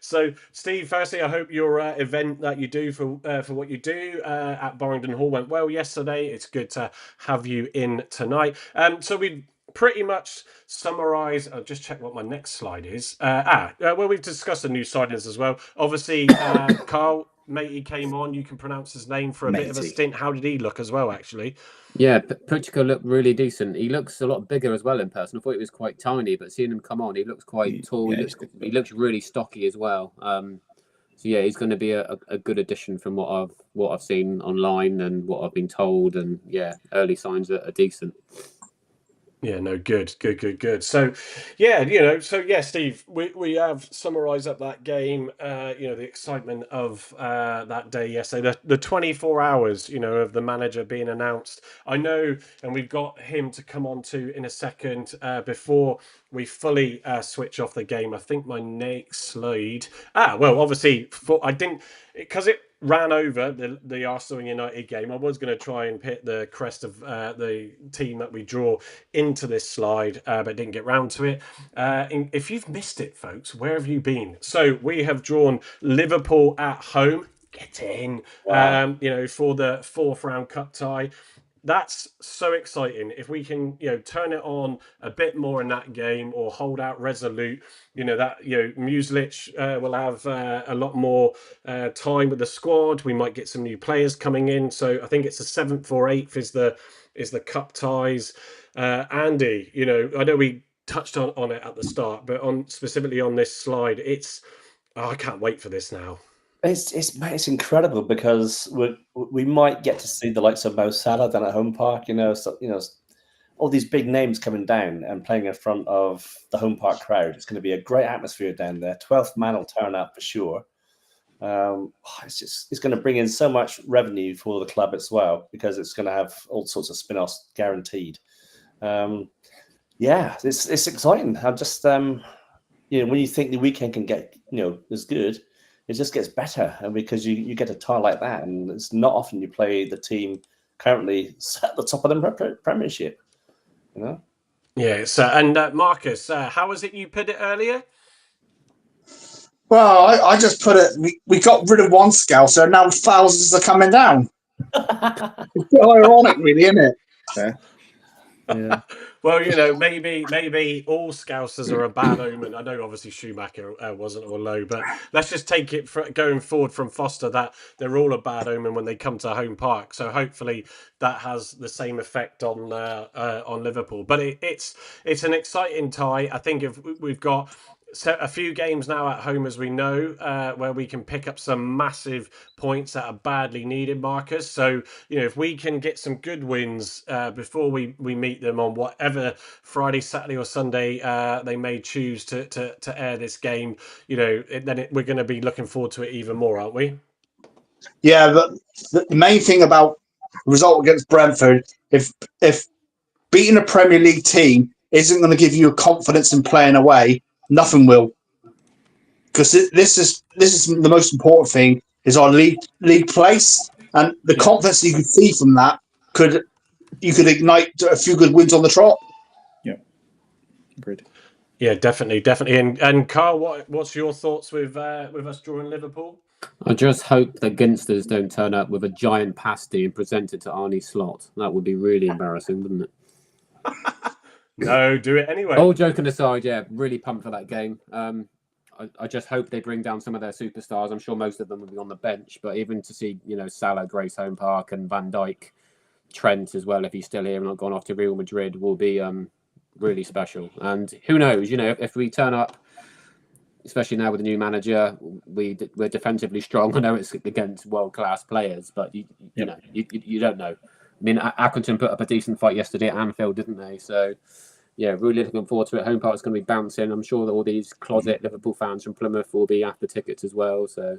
So, Steve, firstly, I hope your event that you do for what you do at Borringdon Hall went well yesterday. It's good to have you in tonight. So we pretty much summarise. I'll just check what my next slide is. Well, we've discussed the new signings as well. Obviously, Carl Matey came on. You can pronounce his name for a bit of a stint. How did he look as well, actually? Yeah, Whittaker looked really decent. He looks a lot bigger as well in person. I thought he was quite tiny, but seeing him come on, he looks quite tall. He looks really stocky as well. So yeah, he's going to be a good addition from what I've seen online and what I've been told. And yeah, early signs are decent. Yeah, no, good. So, yeah, Steve, we have summarised up that game, the excitement of that day yesterday, the 24 hours, of the manager being announced. I know, and we've got him to come on to in a second, before we fully switch off the game. I think my next slide. Well, obviously, because it ran over the Arsenal United game. I was going to try and put the crest of the team that we draw into this slide, but didn't get round to it. If you've missed it, folks, where have you been? So we have drawn Liverpool at home. Get in, Wow. for the 4th round cup tie. That's so exciting. If we can, turn it on a bit more in that game, or hold out resolute, Muslic will have a lot more time with the squad. We might get some new players coming in. So I think it's the 7th or 8th is the cup ties. Andy, I know we touched on it at the start, but specifically on this slide, I can't wait for this now. It's incredible, because we might get to see the likes of Mo Salah down at Home Park. All these big names coming down and playing in front of the Home Park crowd. It's going to be a great atmosphere down there. 12th man will turn up for sure. It's going to bring in so much revenue for the club as well, because it's going to have all sorts of spin-offs guaranteed. It's exciting. I'm just when you think the weekend can get as good, it just gets better, and because you get a tie like that, and it's not often you play the team currently at the top of the Premiership. Yeah. So, and Marcus, how was it you put it earlier? Well, I just put it. We got rid of one Scouser, now thousands are coming down. It's a bit ironic, really, isn't it? Yeah. Well, maybe all Scousers are a bad omen. I know, obviously, Schumacher wasn't all low, but let's just take it going forward from Foster that they're all a bad omen when they come to home park. So hopefully that has the same effect on Liverpool. But it's an exciting tie. I think if we've got a few games now at home, as we know, where we can pick up some massive points that are badly needed, Marcus. So, if we can get some good wins before we meet them on whatever Friday, Saturday or Sunday they may choose to air this game, then we're going to be looking forward to it even more, aren't we? Yeah, the main thing about result against Brentford, if beating a Premier League team isn't going to give you a confidence in playing away, nothing will. Because this is the most important thing, is our league place, and the confidence you can see from that you could ignite a few good wins on the trot. Yeah, agreed. Yeah, definitely. And Carl, what's your thoughts with us drawing Liverpool? I just hope the Ginsters don't turn up with a giant pasty and present it to Arnie Slot. That would be really embarrassing, wouldn't it? No, do it anyway. All joking aside, yeah, really pumped for that game. I just hope they bring down some of their superstars. I'm sure most of them will be on the bench, but even to see, Salah, Grace Home Park, and Van Dijk, Trent as well, if he's still here and not gone off to Real Madrid, will be really special. And who knows, if we turn up, especially now with the new manager, we're defensively strong. I know it's against world-class players, but you don't know. I mean, Accrington put up a decent fight yesterday at Anfield, didn't they? So, yeah, really looking forward to it. Home Park's going to be bouncing. I'm sure that all these closet Liverpool fans from Plymouth will be after tickets as well. So,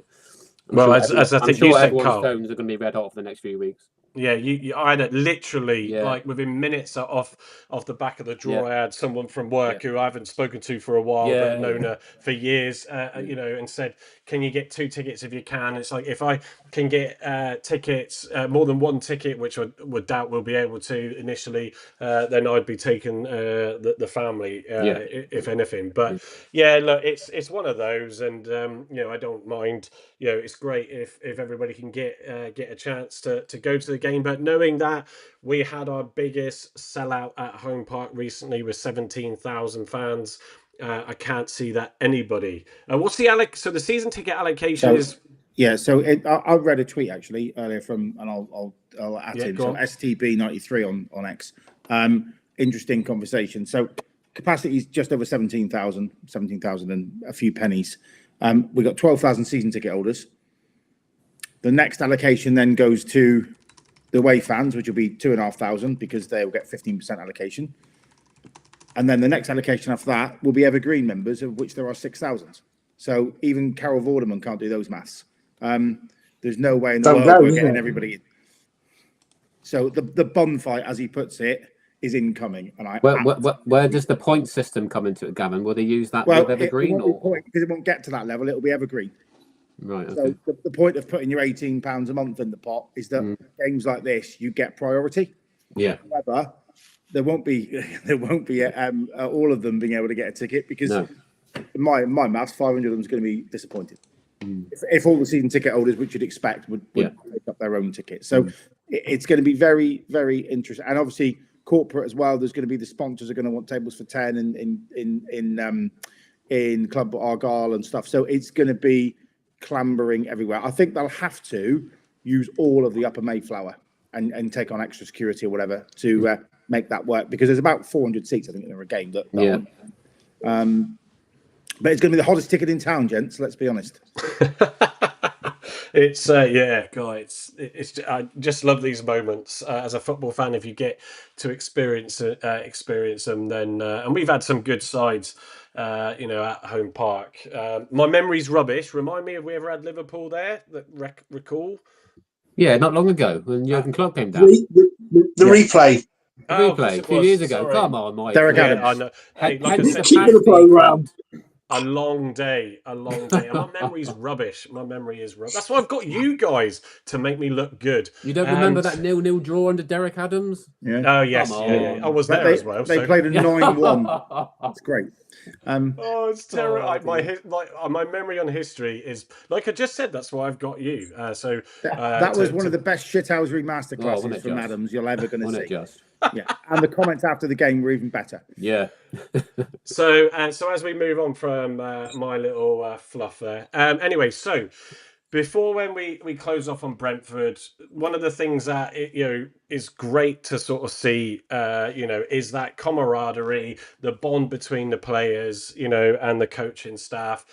as I think you said, Carl, phones are going to be red hot for the next few weeks. Yeah, I had it literally like within minutes off the back of the draw. I had someone from work who I haven't spoken to for a while, but known her for years, and said, "Can you get 2 tickets if you can?" It's like, if I can get tickets, more than 1 ticket, which I would doubt we'll be able to initially, then I'd be taking the family, if anything. But look, it's one of those, and I don't mind. It's great if everybody can get a chance to go to the game. But knowing that we had our biggest sellout at Home Park recently with 17,000 fans, I can't see that anybody. What's the So the season ticket allocation is. Yeah, so I read a tweet actually earlier and I'll at him. So STB93 on X. Interesting conversation. So capacity is just over 17,000 and a few pennies. We've got 12,000 season ticket holders. The next allocation then goes to the away fans, which will be 2,500 because they will get 15% allocation. And then the next allocation after that will be evergreen members, of which there are 6,000. So even Carol Vorderman can't do those maths. There's no way in the world we're getting everybody in. So the bun fight, as he puts it, is incoming. And where does the point system come into it, Gavin? Will they use that with evergreen? Because it won't get to that level, it'll be evergreen. Right. Okay. So the point of putting your £18 a month in the pot is that games like this, you get priority. Yeah. However, there won't be all of them being able to get a ticket because my maths, 500 of them is going to be disappointed. If all the season ticket holders, which you'd expect, would take up their own ticket. So it's going to be very, very interesting. And obviously corporate as well. There's going to be the sponsors are going to want tables for 10 in Club Argyle and stuff. So it's going to be clambering everywhere. I think they'll have to use all of the Upper Mayflower and take on extra security or whatever to make that work because there's about 400 seats, I think, in a game. But it's going to be the hottest ticket in town, gents. Let's be honest. It's guys. It's I just love these moments as a football fan. If you get to experience them, then and we've had some good sides, at Home Park. My memory's rubbish. Remind me if we ever had Liverpool there. That recall. Yeah, not long ago when Jurgen Klopp came down. The replay. A few years ago. Sorry. Come on, Mike. Derek Yeah, Adams. I know. Hey, like I said, Keep the program. A long day, and my memory's rubbish. My memory is rubbish. That's why I've got you guys to make me look good. You don't remember that 0-0 draw under Derek Adams? Yeah. Oh yes, Come yeah. on. I was there as well. They So. played a 9-1. That's great. Oh, it's terrible. Oh, My memory on history is like I just said. That's why I've got you. That was one of the best shithousery masterclasses wasn't it from just? Adams you're ever going to Wasn't see. it just? Yeah, and the comments after the game were even better. Yeah. So as we move on from my little fluff there. Anyway, so before when we close off on Brentford, one of the things that is great to sort of see, is that camaraderie, the bond between the players, and the coaching staff,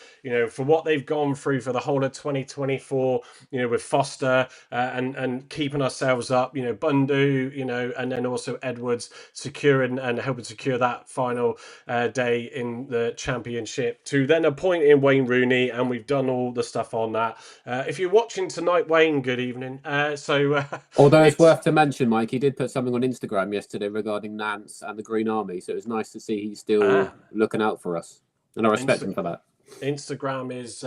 for what they've gone through for the whole of 2024, with Foster and keeping ourselves up, Bundu, and then also Edwards securing and helping secure that final day in the championship, to then appointing Wayne Rooney, and we've done all the stuff on that. If you're watching tonight, Wayne, good evening. Although it's worth to mention, Mike, he did put something on Instagram yesterday regarding Nance and the Green Army, so it was nice to see he's still looking out for us, and I respect him for that. Instagram is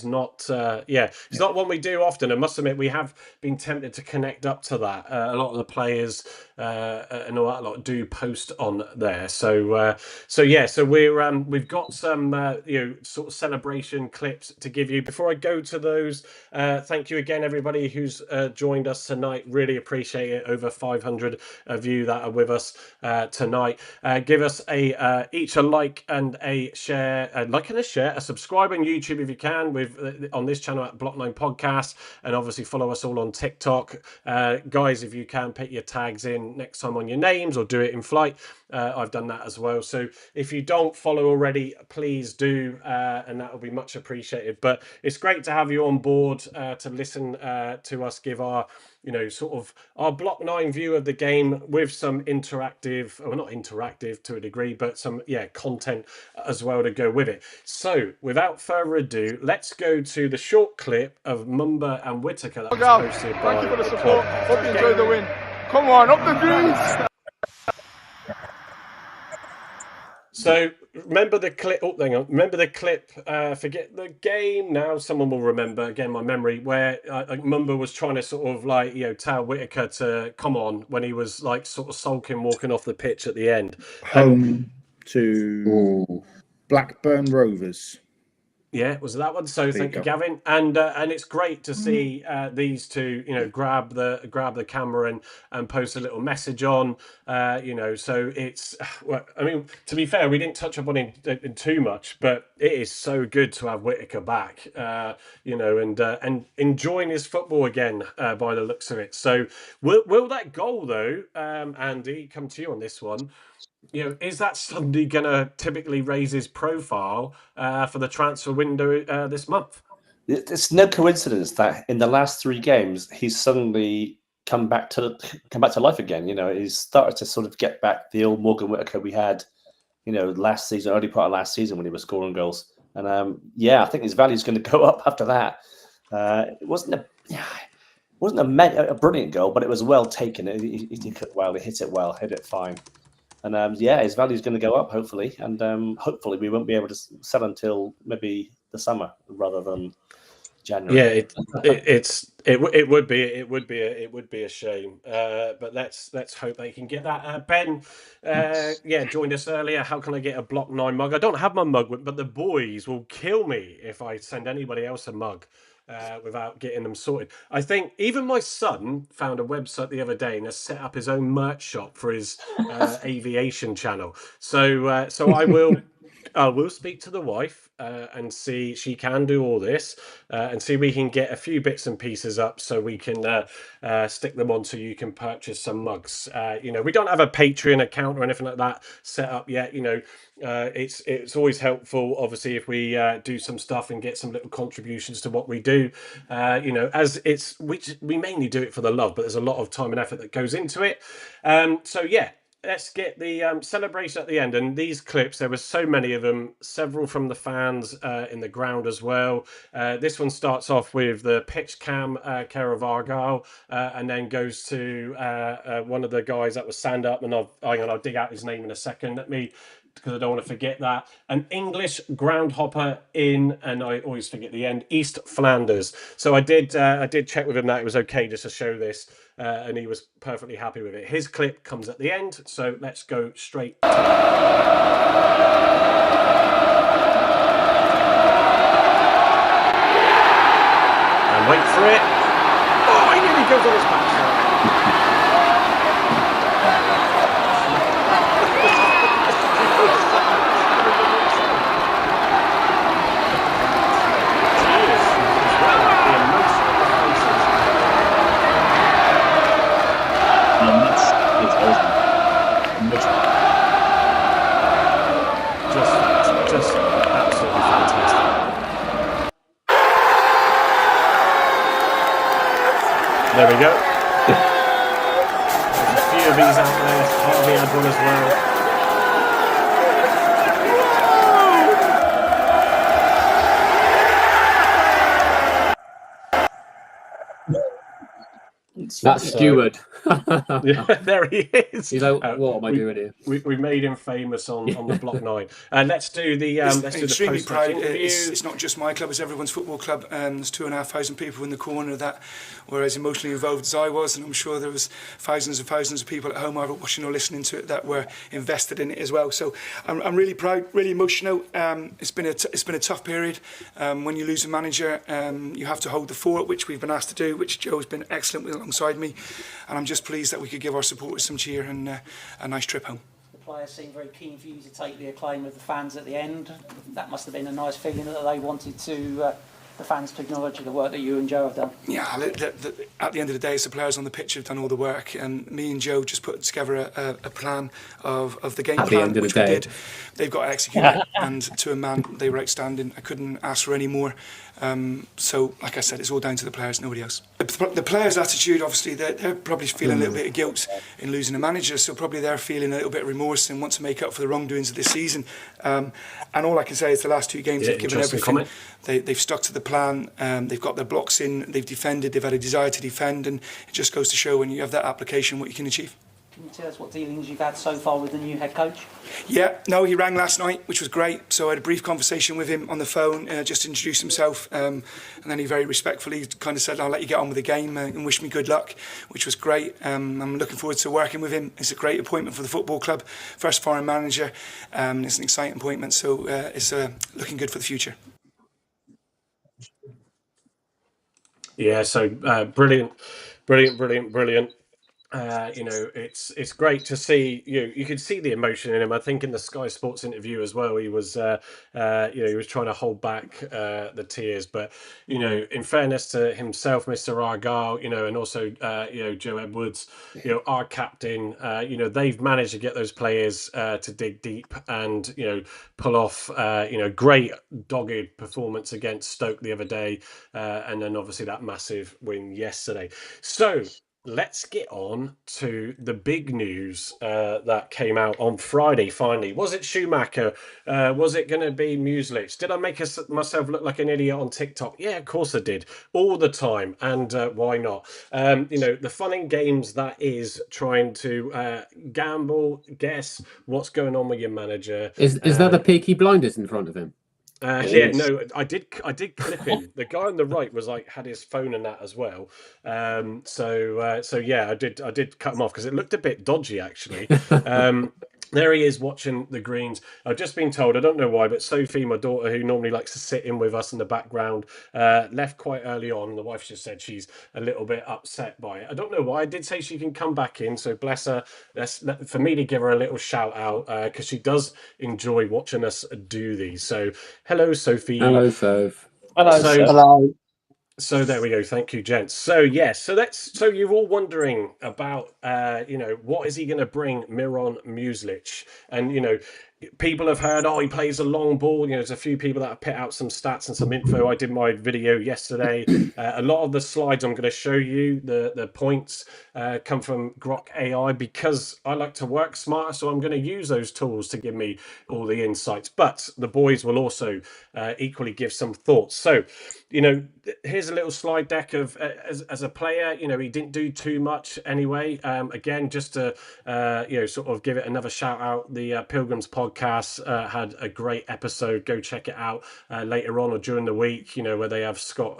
not it's not one we do often. I must admit we have been tempted to connect up to that. A lot of the players and all that lot do post on there. So we've got some sort of celebration clips to give you. Before I go to those, thank you again everybody who's joined us tonight. Really appreciate it. Over 500 of you that are with us tonight. Give us each a like and a share, a subscribe on YouTube if you can, on this channel at Block 9 Podcast, and obviously follow us all on TikTok. Guys, if you can, put your tags in next time on your names, or do it in flight. I've done that as well. So if you don't follow already, please do, and that will be much appreciated. But it's great to have you on board to listen to us give our sort of our Block 9 view of the game, with some interactive, well, not interactive to a degree, but some content as well to go with it. So without further ado, let's go to the short clip of Mumba and Whittaker that was posted by Thank you for the support. Hope you enjoyed the win. Come on, up the Dreams! So remember the clip. Oh, hang on. Remember the clip. Forget the game now. Someone will remember. Again, my memory. Where Mumba was trying to sort of tell Whittaker to come on when he was like sort of sulking, walking off the pitch at the end. Home to Blackburn Rovers. Yeah, was that one? So thank you, Gavin, and it's great to see these two, grab the camera and post a little message on, So it's, well, I mean, to be fair, we didn't touch upon it in too much, but it is so good to have Whittaker back, and enjoying his football again by the looks of it. So will that goal though, Andy, come to you on this one? Is that suddenly going to typically raise his profile for the transfer window this month? It's no coincidence that in the last 3 games he's suddenly come back to life again. He's started to sort of get back the old Morgan Whittaker we had, last season, early part of last season when he was scoring goals. And I think his value is going to go up after that. It wasn't a brilliant goal, but it was well taken. He did it well. He hit it well. Hit it fine. And his value is going to go up, hopefully, and hopefully we won't be able to sell until maybe the summer rather than January. Yeah, it would be a shame, but let's hope they can get that. Ben, joined us earlier. How can I get a Block 9 mug? I don't have my mug, but the boys will kill me if I send anybody else a mug. Without getting them sorted. I think even my son found a website the other day and has set up his own merch shop for his aviation channel. So I will speak to the wife and see she can do all this and see we can get a few bits and pieces up so we can stick them on so you can purchase some mugs. We don't have a Patreon account or anything like that set up yet. It's always helpful, obviously, if we do some stuff and get some little contributions to what we do. As we mainly do it for the love, but there's a lot of time and effort that goes into it. Let's get the celebration at the end. And these clips, there were so many of them, several from the fans in the ground as well. This one starts off with the pitch cam care of Argyle, and then goes to one of the guys that was stand up. And I'll dig out his name in a second. Let me because I don't want to forget that. An English groundhopper in, and I always forget the end, East Flanders. So I did check with him that it was okay just to show this, and he was perfectly happy with it. His clip comes at the end, so let's go straight to it. And wait for it. Oh, he nearly goes on his backside. Just absolutely fantastic. There we go. There's a few of these out there. Harvey had one as well. That's Stewart. Yeah, there he is. He's like, what am I doing here? We made him famous on the Block 9. Let's do the extremely proud. interview. It's not just my club; it's everyone's football club. There's 2,500 people in the corner that were as emotionally involved as I was, and I'm sure there was thousands and thousands of people at home either watching or listening to it that were invested in it as well. So I'm really proud, really emotional. It's been a tough period. When you lose a manager, you have to hold the fort, which we've been asked to do, which Joe's been excellent with alongside me, and I'm just pleased that we could give our supporters some cheer and a nice trip home. The players seemed very keen for you to take the acclaim of the fans at the end. That must have been a nice feeling that they wanted the fans to acknowledge the work that you and Joe have done. Yeah, at the end of the day, it's the players on the pitch who've done all the work, and me and Joe just put together a plan of the game plan, which we did. They've got to execute it, and to a man, they were outstanding. I couldn't ask for any more. So, like I said, it's all down to the players, nobody else. The players' attitude, obviously, they're probably feeling a little bit of guilt in losing a manager, so probably they're feeling a little bit of remorse and want to make up for the wrongdoings of this season. And all I can say is the last two games they've given everything. They've stuck to the plan, they've got their blocks in, they've defended, they've had a desire to defend, and it just goes to show when you have that application what you can achieve. Can you tell us what dealings you've had so far with the new head coach? Yeah, no, he rang last night, which was great. So I had a brief conversation with him on the phone, just to introduce himself. And then he very respectfully kind of said, I'll let you get on with the game and wish me good luck, which was great. I'm looking forward to working with him. It's a great appointment for the football club. First foreign manager. It's an exciting appointment, so it's looking good for the future. Yeah, so brilliant. It's great to see you could see the emotion in him. I think in the Sky Sports interview as well, he was he was trying to hold back the tears, but in fairness to himself, Mr. Argyle, and also Joe Edwards, our captain, they've managed to get those players to dig deep and pull off great dogged performance against Stoke the other day, and then obviously that massive win yesterday. So let's get on to the big news that came out on Friday, finally. Was it Schumacher? Was it going to be Muslic? Did I make myself look like an idiot on TikTok? Yeah, of course I did. All the time. And why not? The fun and games that is trying to gamble, guess what's going on with your manager. Is that the Peaky Blinders in front of him? I did clip him. The guy on the right was had his phone and that as well. I did cut him off because it looked a bit dodgy actually. There he is watching the Greens. I've just been told, I don't know why, but Sophie, my daughter, who normally likes to sit in with us in the background, left quite early on. The wife just said she's a little bit upset by it. I don't know why. I did say she can come back in, so bless her. For me to give her a little shout out because she does enjoy watching us do these. So hello, Sophie. Hello, Soph. Hello. So there we go. Thank you, gents. So yes, so you're all wondering about, what is he going to bring Miron Muslic? And people have heard, he plays a long ball. There's a few people that have put out some stats and some info. I did my video yesterday. A lot of the slides I'm going to show you, the points, come from Grok AI because I like to work smarter. So I'm going to use those tools to give me all the insights. But the boys will also equally give some thoughts. So, here's a little slide deck of as a player. He didn't do too much anyway. Again, just to sort of give it another shout out, the Pilgrims podcast podcast had a great episode. Go check it out later on or during the week, where they have Scott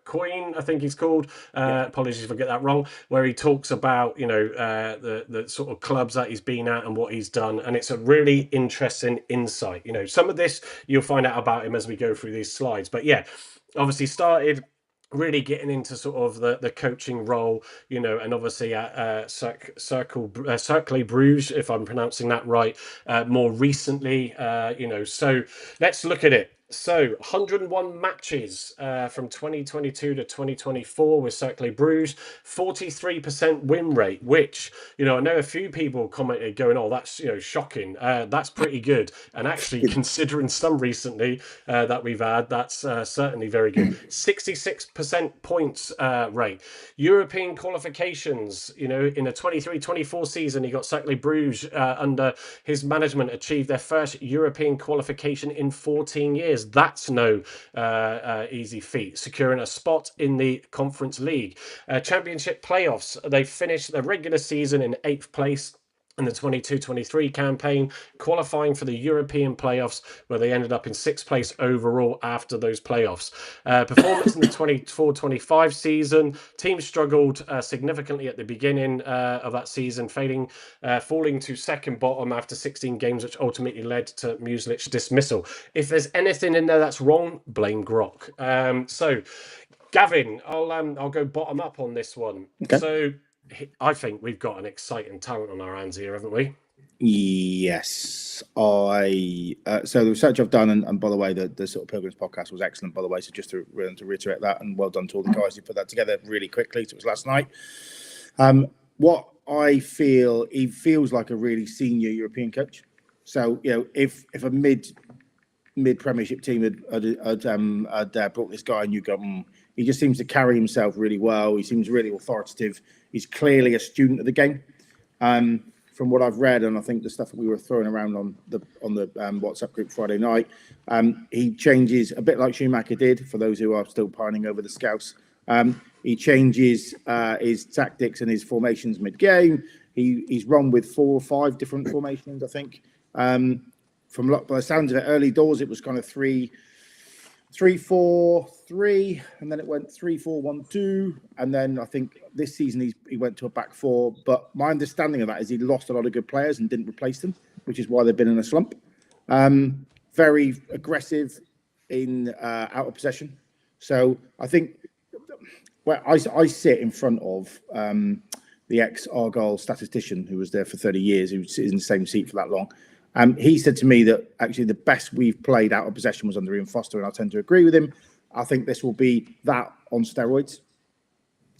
Coyne, I think he's called. Apologies if I get that wrong, where he talks about, the sort of clubs that he's been at and what he's done. And it's a really interesting insight. Some of this you'll find out about him as we go through these slides. But yeah, obviously started really getting into sort of the coaching role, and obviously at Cercle Bruges, if I'm pronouncing that right, more recently, so let's look at it. So 101 matches from 2022 to 2024 with Cercle Bruges, 43% win rate, which, I know a few people commented going, oh, that's, shocking. That's pretty good. And actually, considering some recently that we've had, that's certainly very good. 66% points rate. European qualifications, in the 23-24 season, he got Cercle Bruges under his management achieved their first European qualification in 14 years. That's no easy feat. Securing a spot in the Conference League. Championship playoffs, they finished the regular season in 8th place in the 22-23 campaign, qualifying for the European playoffs, where they ended up in 6th place overall after those playoffs. Performance in the 24-25 season, team struggled significantly at the beginning of that season, falling to second bottom after 16 games, which ultimately led to Muslic's dismissal. If there's anything in there that's wrong, blame Grok. So, Gavin, I'll go bottom up on this one. Okay. So, I think we've got an exciting talent on our hands here, haven't we? Yes. So the research I've done, and by the way, the sort of Pilgrims podcast was excellent, by the way. So just to reiterate that, and well done to all the guys who put that together really quickly. So it was last night. What I feel, he feels like a really senior European coach. So, if a mid Premiership team had brought this guy and you go, he just seems to carry himself really well. He seems really authoritative. He's clearly a student of the game. From what I've read, and I think the stuff that we were throwing around on the WhatsApp group Friday night, he changes a bit like Schumacher did. For those who are still pining over the Scouts, he changes his tactics and his formations mid-game. He's run with 4 or 5 different formations, I think. By the sounds of it, early doors, it was kind of 3-4-3, and then it went 3-4-1-2, and then I think this season he went to a back 4. But my understanding of that is he lost a lot of good players and didn't replace them, which is why they've been in a slump. Very aggressive in out of possession. So I think where I sit in front of the ex-Argyle statistician who was there for 30 years, who's in the same seat for that long. He said to me that actually the best we've played out of possession was under Ian Foster, and I tend to agree with him. I think this will be that on steroids.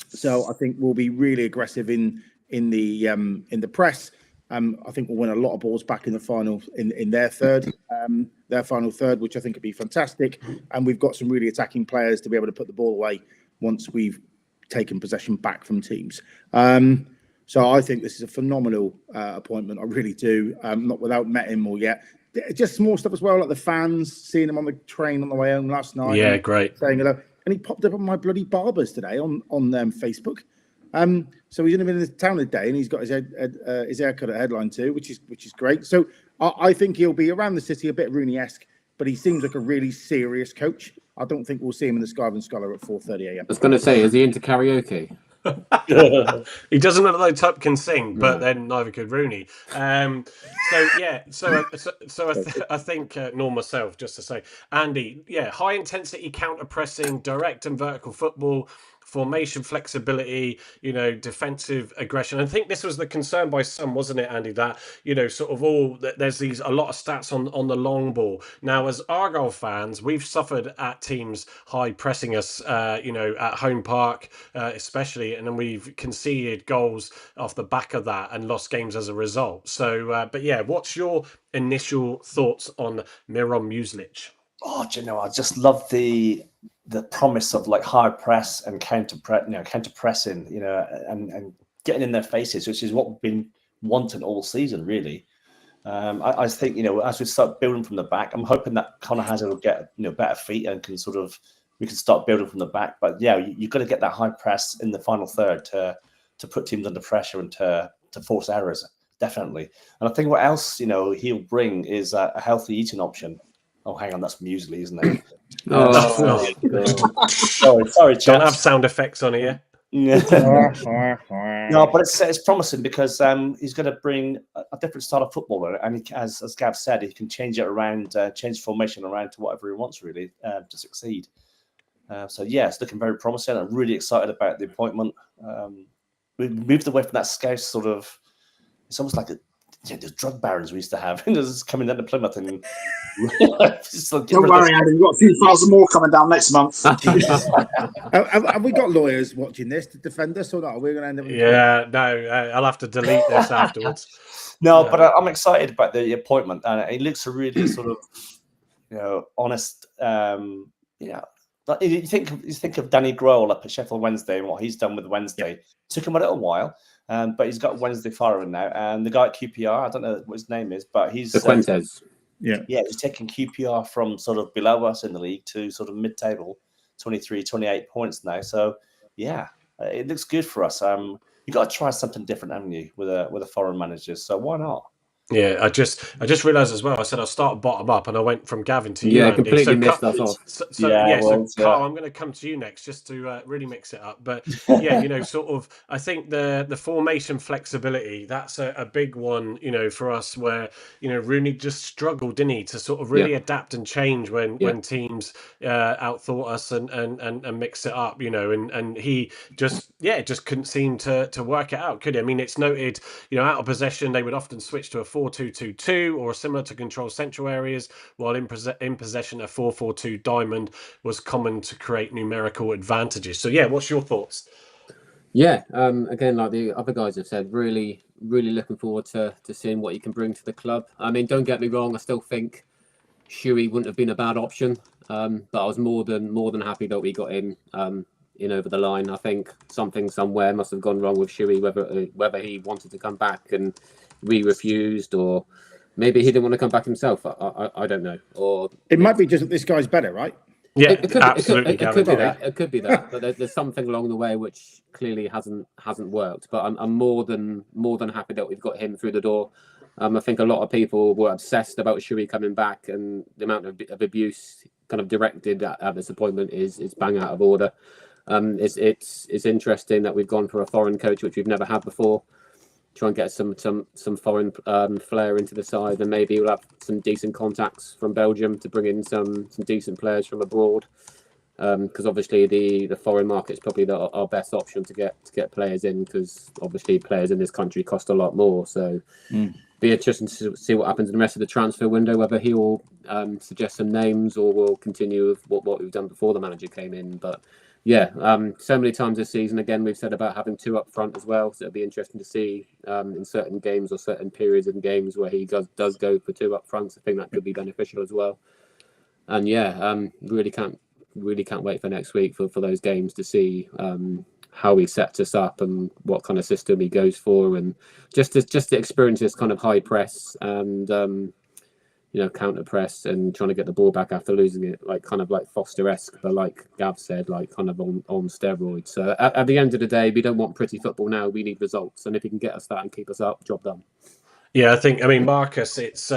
So I think we'll be really aggressive in the press. I think we'll win a lot of balls back in the final in their final third, which I think would be fantastic. And we've got some really attacking players to be able to put the ball away once we've taken possession back from teams. So I think this is a phenomenal appointment. I really do. Not without met him or yet. Just small stuff as well, like the fans, seeing him on the train on the way home last night. Yeah, great. Saying hello. And he popped up on my bloody barbers today on Facebook. So he's only been in the town a day, and he's got his haircut at Headline too, which is great. So I think he'll be around the city, a bit Rooney-esque, but he seems like a really serious coach. I don't think we'll see him in the Skyvan Scholar at 4:30 a.m. I was going to say, is he into karaoke? He doesn't look like Tup can sing, but then neither could Rooney. I think nor myself, just to say, Andy, high intensity counter pressing, direct and vertical football, formation flexibility, defensive aggression. I think this was the concern by some, wasn't it, Andy, that, sort of there's a lot of stats on the long ball. Now, as Argyle fans, we've suffered at teams high pressing us, at home park, especially, and then we've conceded goals off the back of that and lost games as a result. So, what's your initial thoughts on Miron Muslic? Oh, I just love the promise of like high press and counter pressing, and getting in their faces, which is what we've been wanting all season, really. I think, as we start building from the back, I'm hoping that Conor Hazard will get, better feet and we can start building from the back. But you've got to get that high press in the final third to put teams under pressure and to force errors. definitely. And I think what else, he'll bring is a healthy eating option. Oh, hang on, that's muesli, isn't it? Oh, sorry, Don't have chaps. sound effects on here. No, but it's promising because he's going to bring a different style of footballer, and as Gav said, he can change it around, change formation around to whatever he wants really to succeed. So yeah, it's looking very promising. I'm really excited about the appointment. We moved away from that Scouse sort of. It's almost like the drug barons we used to have. Just coming down to Plymouth and. Don't worry, Adam. We've got a few thousand more coming down next month. Have we got lawyers watching this to defend us or not? Are we going to end up? Yeah, no, I'll have to delete this afterwards. No, but I'm excited about the appointment, and it looks a really sort of, honest. You think of Danny Grohl up at Sheffield Wednesday and what he's done with Wednesday. Yep. Took him a little while, but he's got Wednesday following now. And the guy at QPR, I don't know what his name is, but he's Fuentes. He's taking QPR from sort of below us in the league to sort of mid-table, 23, 28 points now. So yeah, it looks good for us. You got to try something different, haven't you, with a foreign manager? So why not? Yeah, I just realised as well. I said I'll start bottom up, and I went from Gavin to you. Yeah, Andy. completely missed us off. So Carl, I'm going to come to you next just to really mix it up. But yeah, sort of. I think the formation flexibility, that's a big one. For us, where Rooney just struggled, didn't he, to sort of really adapt and change when teams outthought us and mix it up. And he just couldn't seem to work it out, could he? I mean, it's noted. Out of possession, they would often switch to a 4-2-2-2 or similar to control central areas, while in possession a 4-4-2 diamond was common to create numerical advantages. So yeah, what's your thoughts? Yeah, again, like the other guys have said, really looking forward to seeing what he can bring to the club. I mean, don't get me wrong, I still think Shuey wouldn't have been a bad option, but I was more than happy that we got him in over the line. I think something somewhere must have gone wrong with Shuey, whether he wanted to come back and we refused, or maybe he didn't want to come back himself. I don't know. Or it might be just that this guy's better, right? Yeah, it could, absolutely. It could be that. It could be that. But there's something along the way which clearly hasn't worked. But I'm more than happy that we've got him through the door. I think a lot of people were obsessed about Shuey coming back, and the amount of abuse kind of directed at this appointment is bang out of order. It's interesting that we've gone for a foreign coach, which we've never had before. Try and get some foreign flair into the side, and maybe we'll have some decent contacts from Belgium to bring in some decent players from abroad. Because obviously the foreign market is probably our best option to get players in, because obviously players in this country cost a lot more. So be interesting to see what happens in the rest of the transfer window, whether he will suggest some names or we'll continue with what we've done before the manager came in. But yeah, so many times this season, again, we've said about having two up front as well. So it'll be interesting to see in certain games or certain periods in games where he does go for two up fronts. I think that could be beneficial as well. And yeah, really can't wait for next week for those games to see how he sets us up and what kind of system he goes for, and just to experience this kind of high press and counter press and trying to get the ball back after losing it, kind of like Foster-esque, but like Gav said, kind of on steroids. So at the end of the day, we don't want pretty football now. We need results, and if he can get us that and keep us up, job done. Yeah, Marcus, it's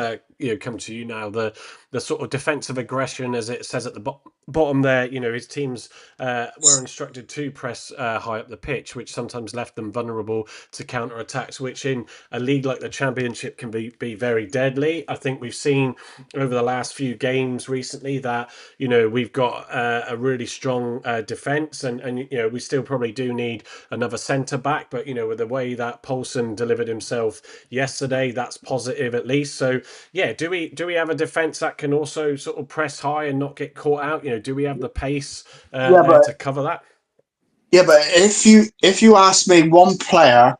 come to you now. The sort of defensive aggression, as it says at the bottom there, his teams were instructed to press high up the pitch, which sometimes left them vulnerable to counter-attacks, which in a league like the Championship can be very deadly. I think we've seen over the last few games recently that, we've got a really strong defence, and we still probably do need another centre-back, but, with the way that Poulsen delivered himself yesterday, that's positive at least. So yeah, do we have a defence that can also sort of press high and not get caught out? Do we have the pace to cover that? Yeah, but if you ask me one player,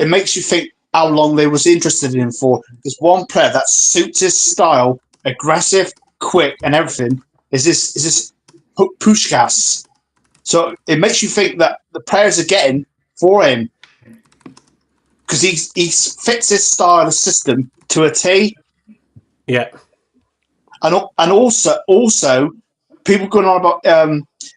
it makes you think how long they was interested in for. There's one player that suits his style, aggressive, quick, and everything. Is this Puskás? So it makes you think that the players are getting for him, because he fits his style of system to a T. Yeah, and also people going on about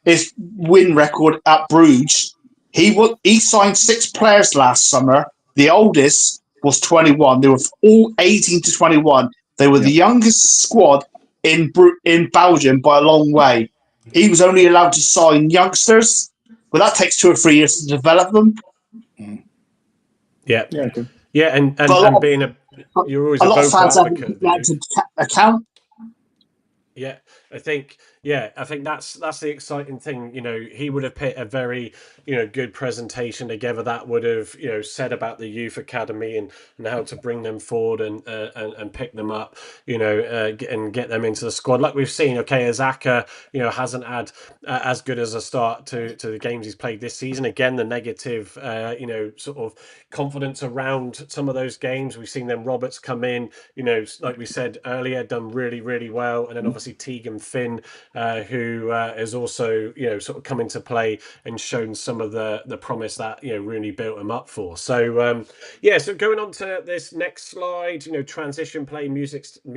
his win record at Bruges. He signed 6 players last summer. The oldest was 21. They were all 18 to 21. They were the youngest squad in Belgium by a long way. He was only allowed to sign youngsters, but that takes 2 or 3 years to develop them. Yeah, Yeah, okay. yeah, and being you're always a a lot of vocal fans haven't advocate. taken that into account. Yeah, I think that's the exciting thing. You know, he would have put a very, good presentation together that would have, said about the youth academy and how to bring them forward and pick them up, and get them into the squad. Like we've seen, Azaka, hasn't had as good as a start to the games he's played this season. Again, the negative, sort of confidence around some of those games. We've seen them Roberts come in, like we said earlier, done really, really well, and then obviously Tegan Finn, who has also sort of come into play and shown some of the promise that Rooney built him up for. So so going on to this next slide, transition play, Muslic's I'm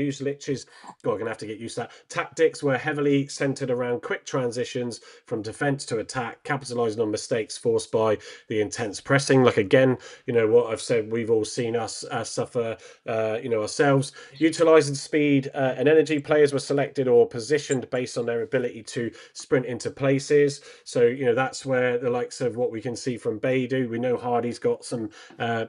gonna have to get used to that. Tactics were heavily centered around quick transitions from defense to attack, capitalizing on mistakes forced by the intense pressing. Like again, what I've said, we've all seen us suffer ourselves. Utilizing speed and energy, players were selected or positioned based on their ability to sprint into places. So that's where the likes of what we can see from Beidou. We know Hardy's got some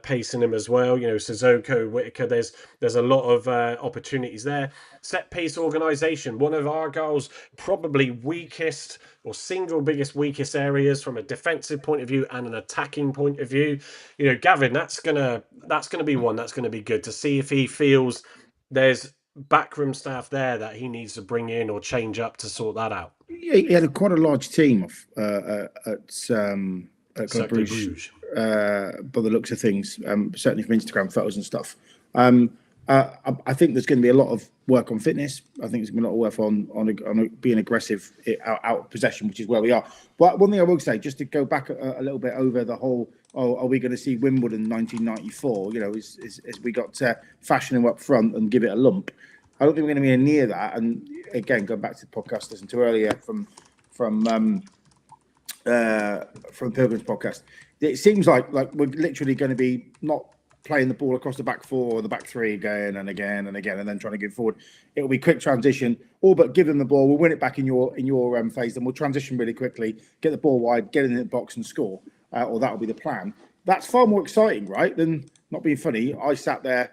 pace in him as well. Sissoko, Whittaker. There's a lot of opportunities there. Set piece organisation, one of Argyle's probably weakest or single biggest weakest areas from a defensive point of view and an attacking point of view. Gavin, that's gonna be one that's gonna be good to see if he feels there's backroom staff there that he needs to bring in or change up to sort that out. Yeah, he had quite a large team at Bruges. By the looks of things, certainly from Instagram photos and stuff. I think there's going to be a lot of work on fitness. I think there's going to be a lot of work on being aggressive out of possession, which is where we are. But one thing I will say, just to go back a little bit over the whole, are we going to see Wimbledon 1994? As we got fashioning up front and give it a lump. I don't think we're going to be near that. And again, going back to the podcast listened to earlier from Pilgrim's podcast, it seems like we're literally going to be not playing the ball across the back four or the back three again and again and again, and then trying to get forward. It'll be quick transition, all but give them the ball. We'll win it back in your phase, then we'll transition really quickly, get the ball wide, get in the box and score, or that'll be the plan. That's far more exciting, right? Than not being funny. I sat there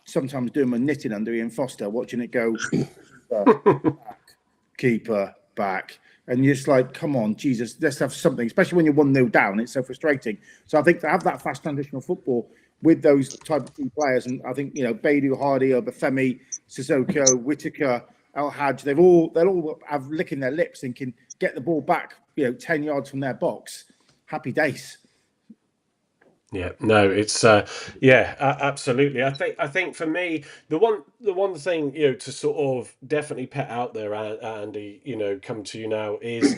sometimes doing my knitting under Ian Foster, watching it go keeper back. And you're just like, come on, Jesus, let's have something, especially when you're 1-0 down. It's so frustrating. So I think to have that fast transitional football with those type of key players, and I think, Beidou, Hardy, Obafemi, Sissoko, Whittaker, El Hadj, they'll all have licking their lips thinking, get the ball back, 10 yards from their box. Happy days. Yeah, no, it's absolutely. I think for me, the one thing to sort of definitely put out there, Andy, come to you now is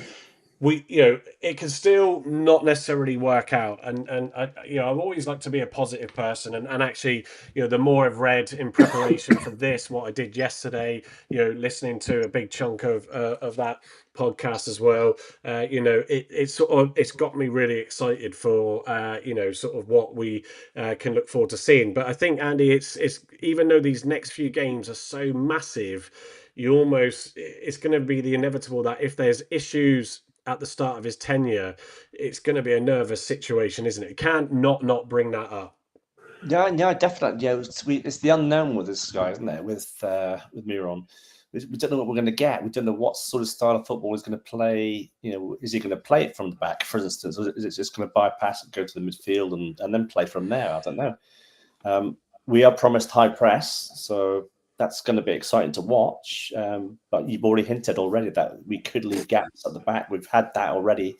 it can still not necessarily work out, and I've always liked to be a positive person, and actually the more I've read in preparation for this, what I did yesterday, listening to a big chunk of that podcast as well, it's got me really excited for sort of what we can look forward to seeing. But I think, Andy, it's even though these next few games are so massive, it's going to be the inevitable that if there's issues at the start of his tenure, it's going to be a nervous situation, isn't it? It can't not bring that up. Yeah, definitely. It's the unknown with this guy, isn't it? With Miron, we don't know what we're going to get. We don't know what sort of style of football he's going to play. Is he going to play it from the back, for instance, or is it just going to bypass and go to the midfield and then play from there? I don't know. We are promised high press, so that's going to be exciting to watch. But you've already hinted already that we could leave gaps at the back. We've had that already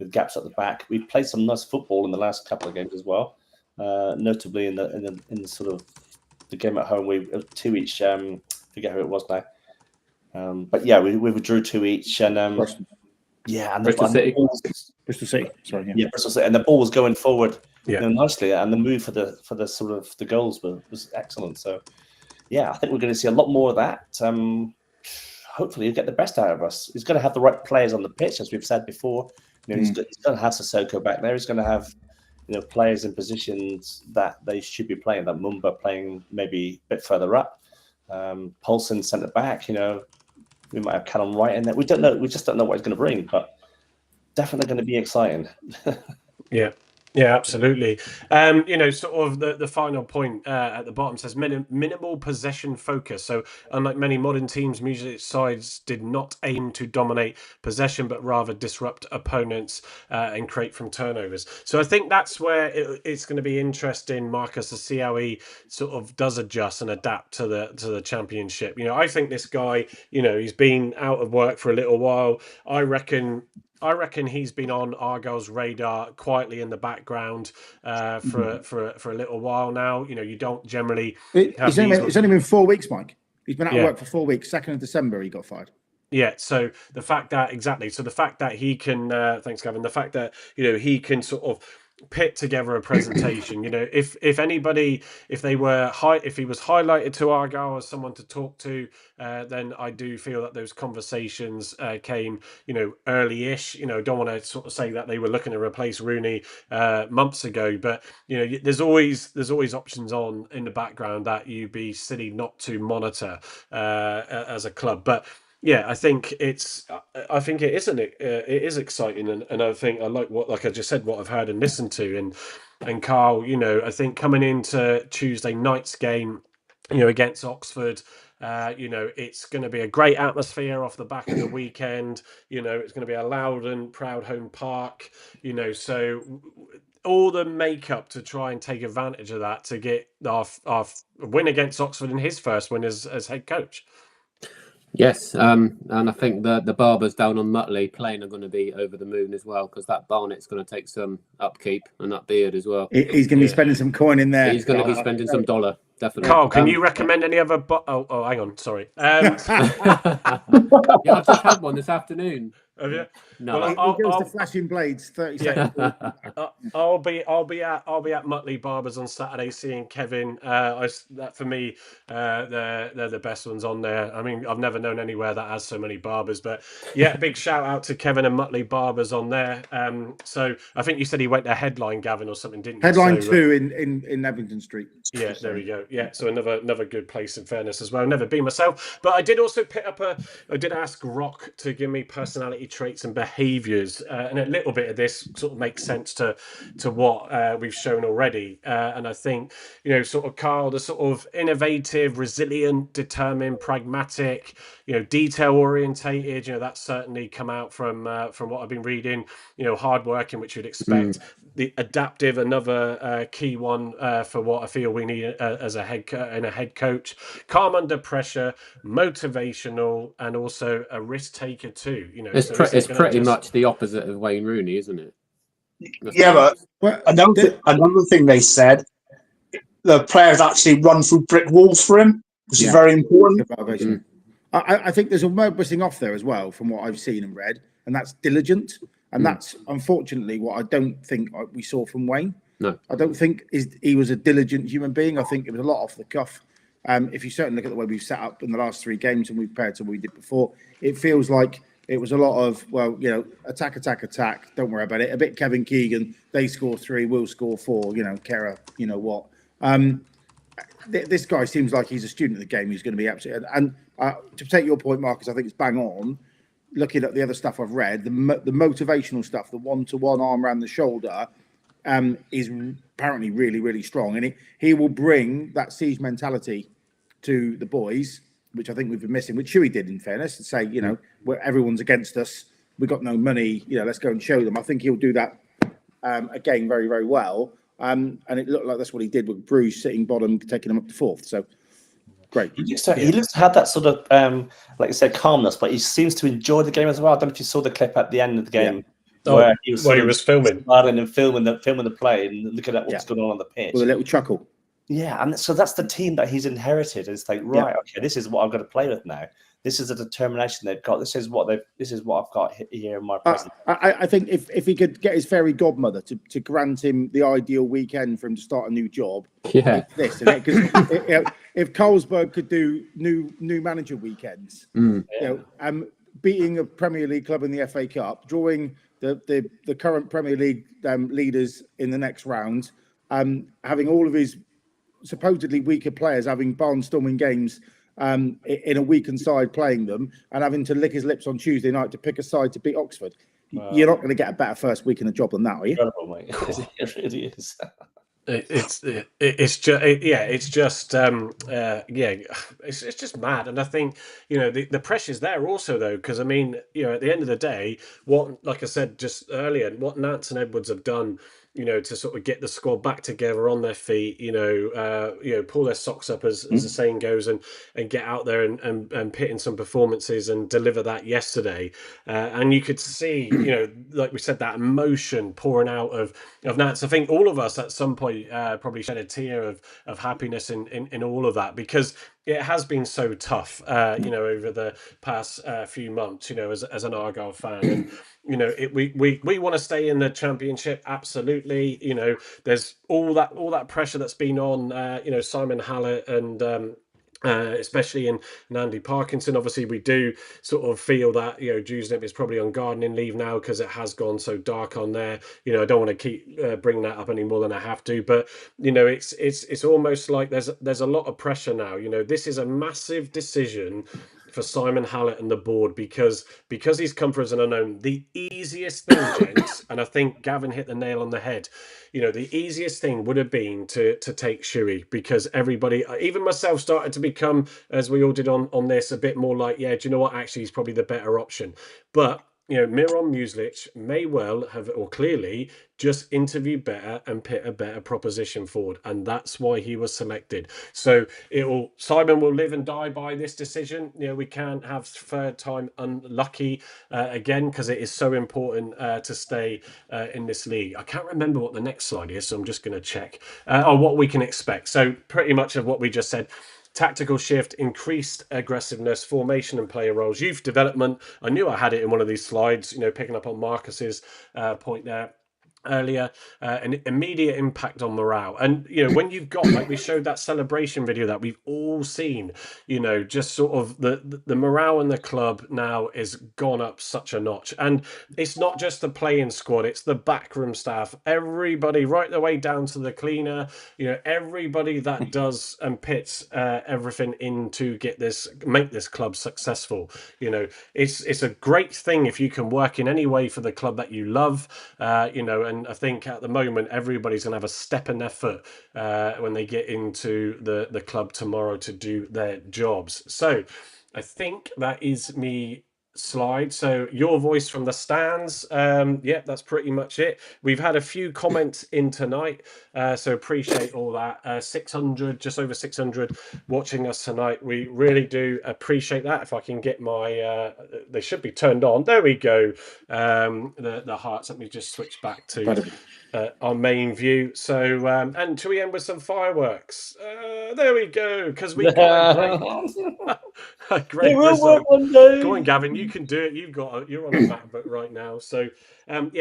with gaps at the back. We've played some nice football in the last couple of games as well. Notably in the sort of the game at home, we 2 each. Forget who it was now, but yeah, we withdrew 2 each, and and Bristol City. Sorry, Bristol City, and the ball was going forward nicely, and the move for the sort of the goals was excellent. So yeah, I think we're going to see a lot more of that. Hopefully, he'll get the best out of us. He's going to have the right players on the pitch, as we've said before. He's going to have Sissoko back there. He's going to have players in positions that they should be playing. That Mumba playing maybe a bit further up. Paulson centre back. We might have Callum Wright in there. We don't know. We just don't know what he's going to bring, but definitely going to be exciting. Yeah, absolutely. Sort of the final point at the bottom says minimal possession focus. So unlike many modern teams, Music's sides did not aim to dominate possession, but rather disrupt opponents and create from turnovers. So I think that's where it's going to be interesting, Marcus, to see how he sort of does adjust and adapt to the Championship. I think this guy, he's been out of work for a little while. I reckon he's been on Argyle's radar quietly in the background for a little while now. You don't generally. It's only been 4 weeks, Mike. He's been out of work for 4 weeks. 2nd of December, he got fired. Yeah. So the fact that he can, thanks, Gavin. The fact that he can sort of put together a presentation. If he was highlighted to Argyle as someone to talk to, then I do feel that those conversations came early-ish. Don't want to sort of say that they were looking to replace Rooney months ago, but there's always options on in the background that you'd be silly not to monitor as a club. But yeah, I think it is exciting, and I think I like I just said, what I've heard and listened to, and Carl, I think coming into Tuesday night's game, against Oxford, it's going to be a great atmosphere off the back of the weekend. It's going to be a loud and proud home park. So all the makeup to try and take advantage of that to get our win against Oxford and his first win as head coach. Yes, and I think the Barbers down on Mutley playing are going to be over the moon as well, because that Barnett's going to take some upkeep, and that Beard as well. He's going to be spending some coin in there. He's going to be spending some dollar, definitely. Carl, can you recommend any other? Oh, hang on, sorry. Yeah, I've just had one this afternoon. Have you? No, well, he goes to Flashing Blades. 30 seconds. I'll be at Mutley Barbers on Saturday, seeing Kevin. That for me, they're the best ones on there. I mean, I've never known anywhere that has so many barbers, but yeah, big shout out to Kevin and Mutley Barbers on there. So I think you said he went to Headline, Gavin, or something, didn't you? Headline 2 in Evington Street. Yeah, there we go. Yeah, so another good place, in fairness, as well. Never been myself, but I did also pick up I did ask Rock to give me personality traits and behaviours, and a little bit of this sort of makes sense to what we've shown already. And I think sort of Carl, the sort of innovative, resilient, determined, pragmatic, detail orientated. That's certainly come out from what I've been reading. Hardworking, which you'd expect. The adaptive, another key one for what I feel we need as a head coach. Calm under pressure, motivational, and also a risk taker too. It's pretty much the opposite of Wayne Rooney, isn't it? Yeah, but another thing they said, the players actually run through brick walls for him, which is very important. I think there's a word missing off there as well, from what I've seen and read, and that's diligent. And that's unfortunately what I don't think we saw from Wayne. No, I don't think he was a diligent human being. I think it was a lot off the cuff. If you certainly look at the way we've set up in the last 3 games and we've compared to what we did before, it feels like it was a lot of, attack. Don't worry about it. A bit Kevin Keegan. They score 3, we'll score 4. Kera, what. This guy seems like he's a student of the game. He's going to be absolutely. And to take your point, Marcus, I think it's bang on. Looking at the other stuff I've read, the motivational stuff, the one-to-one arm around the shoulder, is apparently really, really strong. And he will bring that siege mentality to the boys, which I think we've been missing, which Shuey did, in fairness, to say, where everyone's against us, we've got no money, let's go and show them. I think he'll do that again very, very well. And it looked like that's what he did with Bruce sitting bottom, taking him up to 4th. So great. He looks to have that sort of, like I said, calmness, but he seems to enjoy the game as well. I don't know if you saw the clip at the end of the game where he was filming and filming the play and looking at what's going on the pitch with a little chuckle. Yeah, and so that's the team that he's inherited. It's like, right, okay, this is what I've got to play with now. This is the determination they've got. This is what I've got here in my present. I think if he could get his fairy godmother to grant him the ideal weekend for him to start a new job, because if Carlsberg could do new manager weekends, beating a Premier League club in the FA Cup, drawing the current Premier League leaders in the next round, having all of his supposedly weaker players having barnstorming games in a weakened side playing them, and having to lick his lips on Tuesday night to pick a side to beat Oxford. You're not going to get a better first week in the job than that, are you? Incredible, mate. It really is. It's just mad. And I think, the pressure's there also, though, because I mean, at the end of the day, like I said just earlier, what Nance and Edwards have done, to sort of get the squad back together on their feet, pull their socks up, as the saying goes, and get out there and put in some performances and deliver that yesterday. And you could see, like we said, that emotion pouring out of Nance. I think all of us at some point probably shed a tear of happiness in all of that, because it has been so tough, over the past few months, as an Argyle fan. And, we want to stay in the Championship, absolutely. There's all that pressure that's been on, Simon Hallett and especially in Andy Parkinson. Obviously, we do sort of feel that Dewsnip is probably on gardening leave now, because it has gone so dark on there. I don't want to keep bringing that up any more than I have to, but it's almost like there's a lot of pressure now. This is a massive decision for Simon Hallett and the board, because he's come for as an unknown. The easiest thing, gents, and I think Gavin hit the nail on the head, the easiest thing would have been to take Shuey, because everybody, even myself, started to become, as we all did on this, a bit more like, do you know what, actually he's probably the better option. But Miron Muslic may well have, or clearly, just interviewed better and put a better proposition forward, and that's why he was selected. So Simon will live and die by this decision. We can't have third time unlucky again, because it is so important to stay in this league. I can't remember what the next slide is, so I'm just going to check what we can expect. So pretty much of what we just said. Tactical shift, increased aggressiveness, formation and player roles, youth development. I knew I had it in one of these slides, picking up on Marcus's point there earlier, an immediate impact on morale. And when you've got, like we showed that celebration video that we've all seen, just sort of the morale in the club now is gone up such a notch. And it's not just the playing squad, it's the backroom staff, everybody right the way down to the cleaner, everybody that does and pits everything in to make this club successful. It's a great thing if you can work in any way for the club that you love, and I think at the moment everybody's going to have a step in their foot when they get into the club tomorrow to do their jobs. So I think that is me slide. So your voice from the stands, that's pretty much it. We've had a few comments in tonight, so appreciate all that. 600, just over 600 watching us tonight. We really do appreciate that. If I can get my they should be turned on, there we go. The hearts, let me just switch back to our main view. So and to we end with some fireworks. There we go, because we got a great result. Go on, Gavin, you can do it. You're on a MacBook right now. So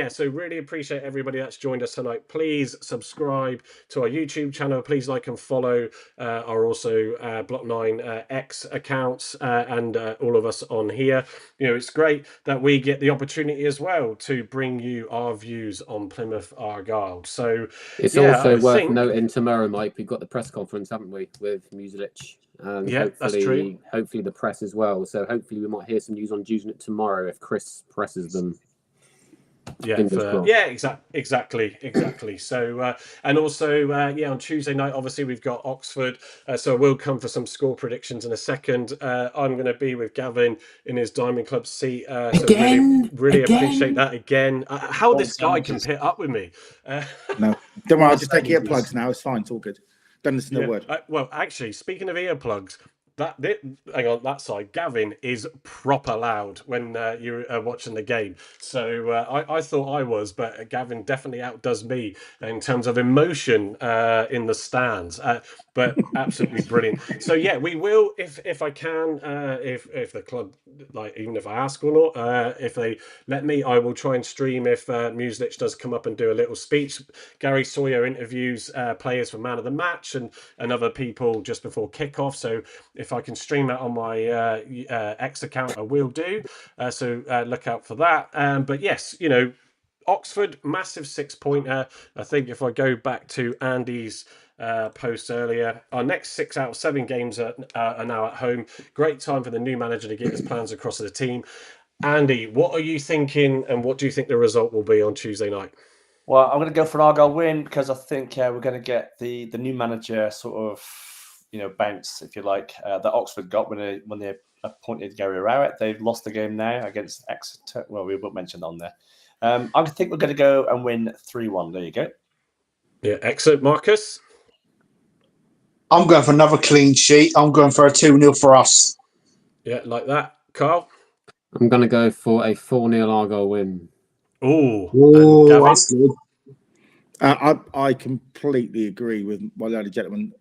so really appreciate everybody that's joined us tonight. Please subscribe to our YouTube channel. Please like and follow our also Block 9 X accounts and all of us on here. It's great that we get the opportunity as well to bring you our views on Plymouth Argyle. So it's also worth noting tomorrow, Mike, we've got the press conference, haven't we, with Muslic, and that's true. Hopefully the press as well. So hopefully we might hear some news on Dewsnip tomorrow if Chris presses them. Exactly. So and also on Tuesday night, obviously we've got Oxford, so we'll come for some score predictions in a second. I'm going to be with Gavin in his Diamond Club seat, so really appreciate that again. How this guy can pit up with me. No, don't worry, I'll just take earplugs now. It's fine, it's all good. Don't listen to a word. Well, actually, speaking of earplugs, hang on, that side, Gavin is proper loud when you're watching the game. So I thought I was, but Gavin definitely outdoes me in terms of emotion in the stands. But absolutely brilliant. So we will, if I can, if the club, like, even if I ask or not, if they let me, I will try and stream if Muslic does come up and do a little speech. Gary Sawyer interviews players for Man of the Match and other people just before kickoff. So if I can stream that on my X account, I will do. So look out for that. But yes, Oxford, massive 6-pointer. I think if I go back to Andy's post earlier, our next 6 out of 7 games are now at home. Great time for the new manager to get his plans across to the team. Andy, what are you thinking, and what do you think the result will be on Tuesday night? Well, I'm going to go for an Argyle win because I think we're going to get the new manager sort of, bounce, if you like, that Oxford got when they appointed Gary Rowett. They've lost the game now against Exeter. Well, we won't mention on there. I think we're going to go and win 3-1. There you go. Yeah, excellent. Marcus? I'm going for another clean sheet. I'm going for a 2-0 for us. Yeah, like that. Carl? I'm going to go for a 4-0 Argyle win. Oh, and Gavin? That's good. I completely agree with my lady gentleman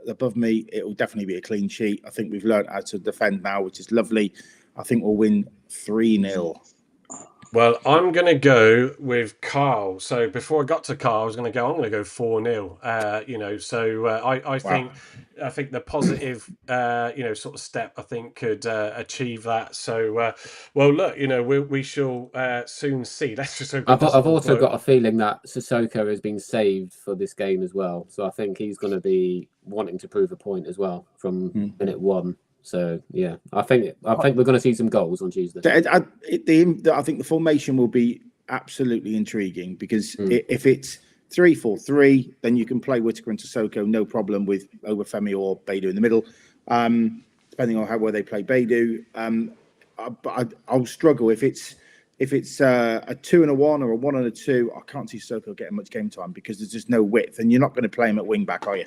above me. It will definitely be a clean sheet. I think we've learned how to defend now, which is lovely. I think we'll win 3-0. Well, I'm going to go with Carl. So before I got to Carl, I'm going to go 4-0. I think the positive, sort of step, I think could achieve that. So, well, look, we shall soon see. Let's just hope. I've also got a feeling that Sissoko has been saved for this game as well. So I think he's going to be wanting to prove a point as well from minute 1. So yeah, I think we're going to see some goals on Tuesday. I think the formation will be absolutely intriguing because if it's 3-4-3, then you can play Whittaker and Sissoko no problem with Obafemi or Beidou in the middle, depending on how well they play Beidou. But I'll struggle if it's a 2 and a 1 or a 1 and a 2. I can't see Sissoko getting much game time because there's just no width, and you're not going to play him at wing back, are you?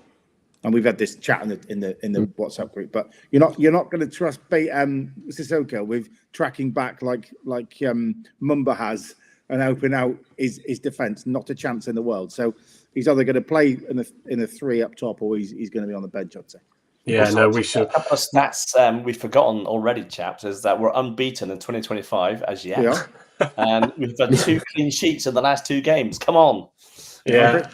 And we've had this chat in the WhatsApp group, but you're not going to trust Sissoko with tracking back like Mumba has and open out his defence. Not a chance in the world. So he's either going to play in a 3 up top, or he's going to be on the bench, I'd say. Yeah, also, no, we should. A couple of stats we've forgotten already, chaps, is that we're unbeaten in 2025 as yet. We are. And we've had 2 clean sheets in the last 2 games. Come on. Yeah.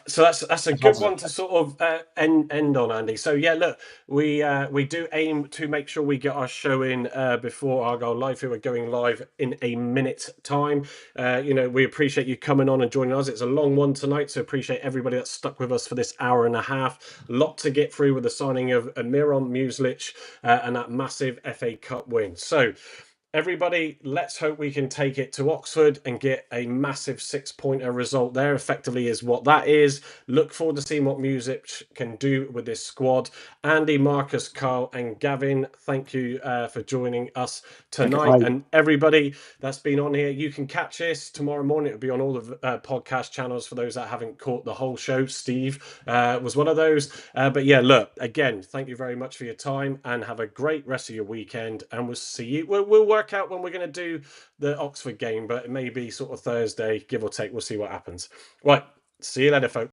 So that's a good one to sort of end on, Andy. So yeah, look, we do aim to make sure we get our show in before Argyle Live, who are going live in a minute's time. We appreciate you coming on and joining us. It's a long one tonight, so appreciate everybody that's stuck with us for this hour and a half. A lot to get through with the signing of Miron Muslic and that massive FA Cup win. So everybody, let's hope we can take it to Oxford and get a massive 6-pointer result there. Effectively is what that is. Look forward to seeing what Muslic can do with this squad. Andy, Marcus, Carl and Gavin, thank you for joining us tonight. And everybody that's been on here, you can catch this tomorrow morning. It'll be on all the podcast channels for those that haven't caught the whole show. Steve was one of those. But yeah, look, again, thank you very much for your time and have a great rest of your weekend. And we'll see you. We'll work out when we're going to do the Oxford game, but it may be sort of Thursday, give or take. We'll see what happens. Right. See you later, folks.